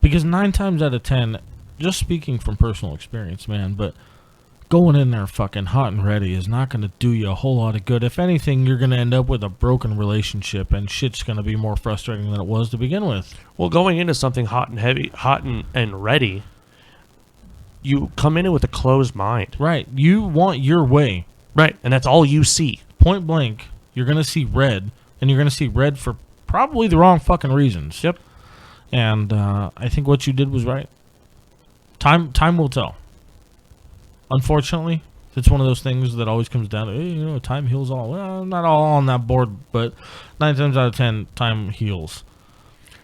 Because 9 times out of 10, just speaking from personal experience, man, but going in there fucking hot and ready is not going to do you a whole lot of good. If anything, you're going to end up with a broken relationship, and shit's going to be more frustrating than it was to begin with. Well, going into something hot and ready, you come in it with a closed mind. Right. You want your way. Right, and that's all you see. Point blank, you're going to see red, and you're going to see red for probably the wrong fucking reasons. Yep. And I think what you did was right. Time will tell. Unfortunately, it's one of those things that always comes down to, hey, time heals all. Well, not all on that board, but 9 times out of 10, time heals.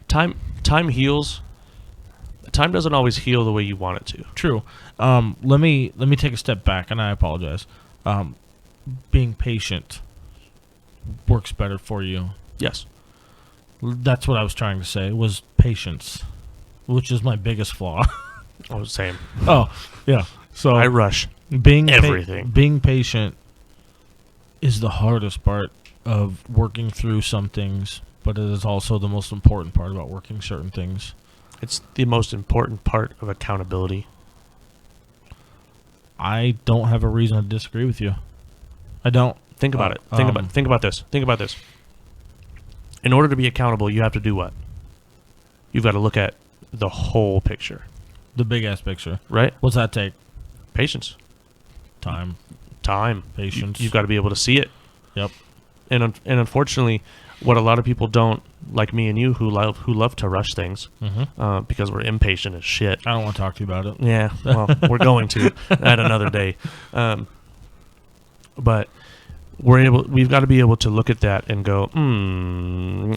Time heals. Time doesn't always heal the way you want it to. True. Let me take a step back, and I apologize. Being patient works better for you. Yes. That's what I was trying to say, was patience, which is my biggest flaw. Oh, same. Oh, yeah. So I rush being everything. Being patient is the hardest part of working through some things, but it is also the most important part about working certain things. It's the most important part of accountability. I don't have a reason to disagree with you. I don't. Think about it. Think about this. Think about this. In order to be accountable, you have to do what? You've got to look at the whole picture. The big ass picture. Right? What's that take? Patience. Time. Patience. You've got to be able to see it. Yep. And unfortunately, what a lot of people don't, like me and you, who love to rush things, because we're impatient as shit. I don't want to talk to you about it. Yeah, well, we're going to at another day. But we've got to be able to look at that and go,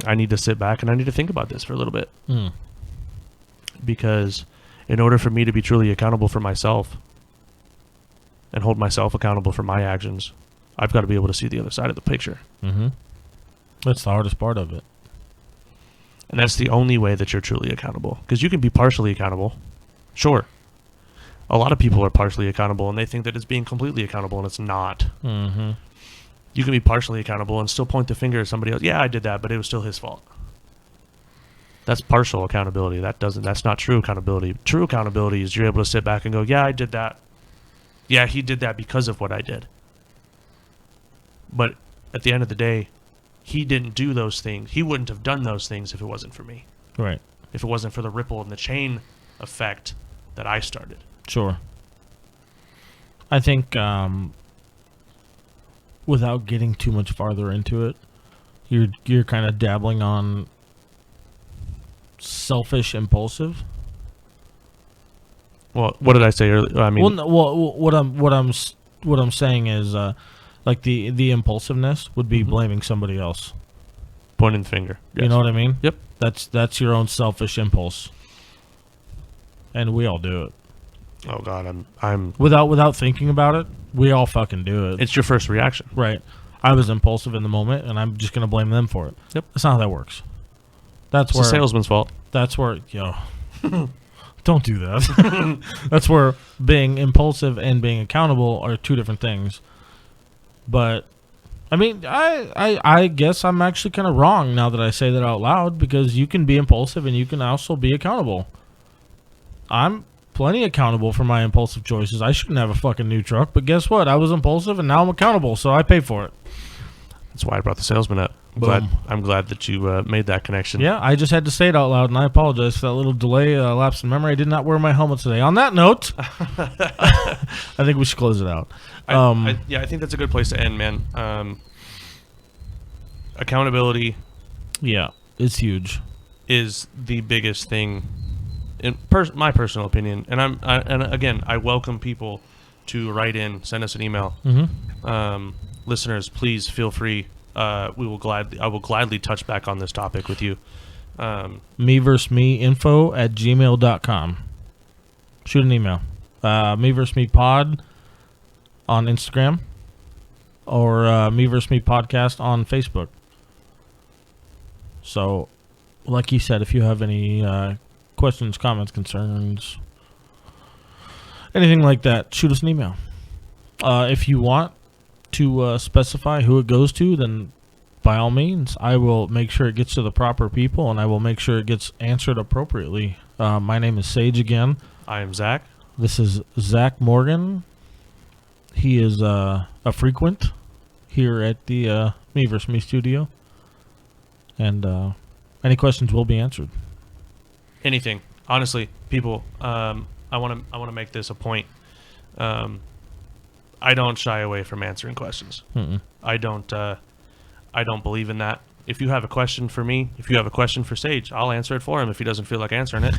I need to sit back and I need to think about this for a little bit. Because in order for me to be truly accountable for myself and hold myself accountable for my actions, I've got to be able to see the other side of the picture. That's the hardest part of it. And that's the only way that you're truly accountable. Because you can be partially accountable. Sure. A lot of people are partially accountable and they think that it's being completely accountable, and it's not. You can be partially accountable and still point the finger at somebody else. Yeah, I did that, but it was still his fault. That's partial accountability. That's not true accountability. True accountability is you're able to sit back and go, yeah, I did that. Yeah, he did that because of what I did. But at the end of the day, he didn't do those things. He wouldn't have done those things if it wasn't for me. Right. If it wasn't for the ripple and the chain effect that I started. Sure. I think without getting too much farther into it, you're kind of dabbling on selfish, impulsive. Well, what did I say earlier? I mean, what I'm saying is like the impulsiveness would be blaming somebody else, pointing the finger. Yes. You know what I mean? Yep. That's your own selfish impulse, and we all do it. Oh God, I'm without thinking about it, we all fucking do it. It's your first reaction, right? I was impulsive in the moment, and I'm just going to blame them for it. Yep. That's not how that works. That's It's where the salesman's fault. That's where, don't do that. That's where being impulsive and being accountable are two different things. But I mean, I guess I'm actually kind of wrong now that I say that out loud, because you can be impulsive and you can also be accountable. I'm plenty accountable for my impulsive choices. I shouldn't have a fucking new truck, but guess what? I was impulsive and now I'm accountable, so I pay for it. That's why I brought the salesman up. I'm glad that you made that connection. Yeah, I just had to say it out loud, and I apologize for that little delay, lapse in memory. I did not wear my helmet today. On that note, I think we should close it out. I think that's a good place to end, man. Accountability, it's huge. Is the biggest thing, in my personal opinion. And again, I welcome people to write in, send us an email. Mm-hmm. Listeners, please feel free. I will gladly touch back on this topic with you. Me versus me info at gmail.com. Shoot an email. Me versus me pod on Instagram, or me versus me podcast on Facebook. So, like you said, if you have any questions, comments, concerns, anything like that, shoot us an email. If you want to specify who it goes to, then by all means, I will make sure it gets to the proper people, and I will make sure it gets answered appropriately. My name is Sage again. I am Zach. This is Zach Morgan. He is a frequent here at the Me vs. Me studio. And any questions will be answered. Anything. Honestly, people, I want to make this a point. I don't shy away from answering questions. Mm-mm. I don't believe in that. If you have a question for me, if you have a question for Sage, I'll answer it for him if he doesn't feel like answering it.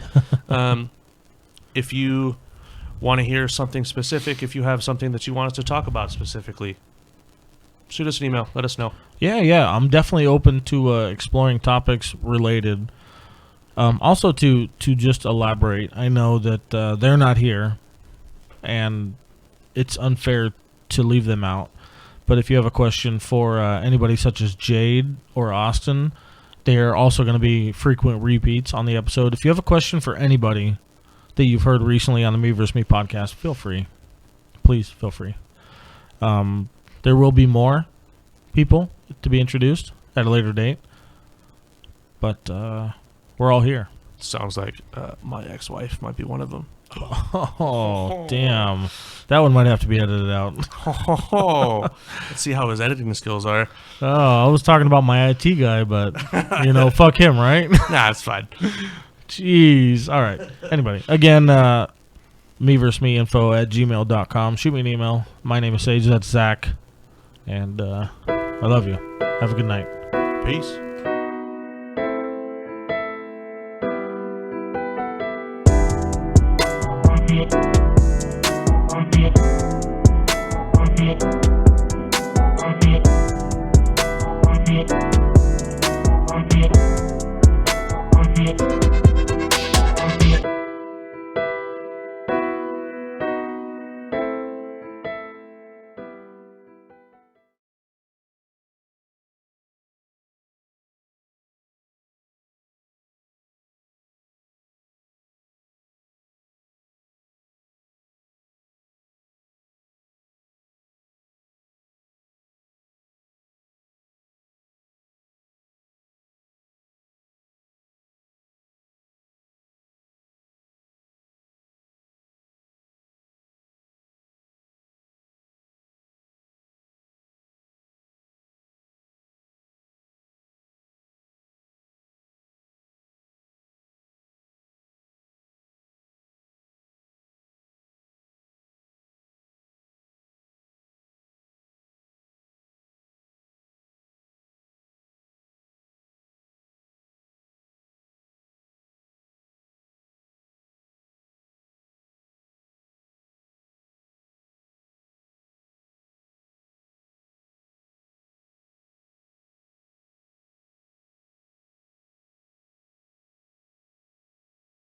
If you want to hear something specific, if you have something that you want us to talk about specifically, shoot us an email. Let us know. Yeah. I'm definitely open to exploring topics related. Also, to just elaborate, I know that they're not here, and it's unfair to leave them out. But if you have a question for anybody such as Jade or Austin, they're also going to be frequent repeats on the episode. If you have a question for anybody that you've heard recently on the Me vs. Me podcast, feel free. Please feel free. There will be more people to be introduced at a later date. But we're all here. Sounds like my ex-wife might be one of them. Oh, damn. That one might have to be edited out. Let's see how his editing skills are. Oh, I was talking about my IT guy, but, fuck him, right? Nah, it's fine. Jeez. All right. Anybody. Again, me versus me info at gmail.com. Shoot me an email. My name is Sage. That's Zach. And I love you. Have a good night. Peace. Yeah.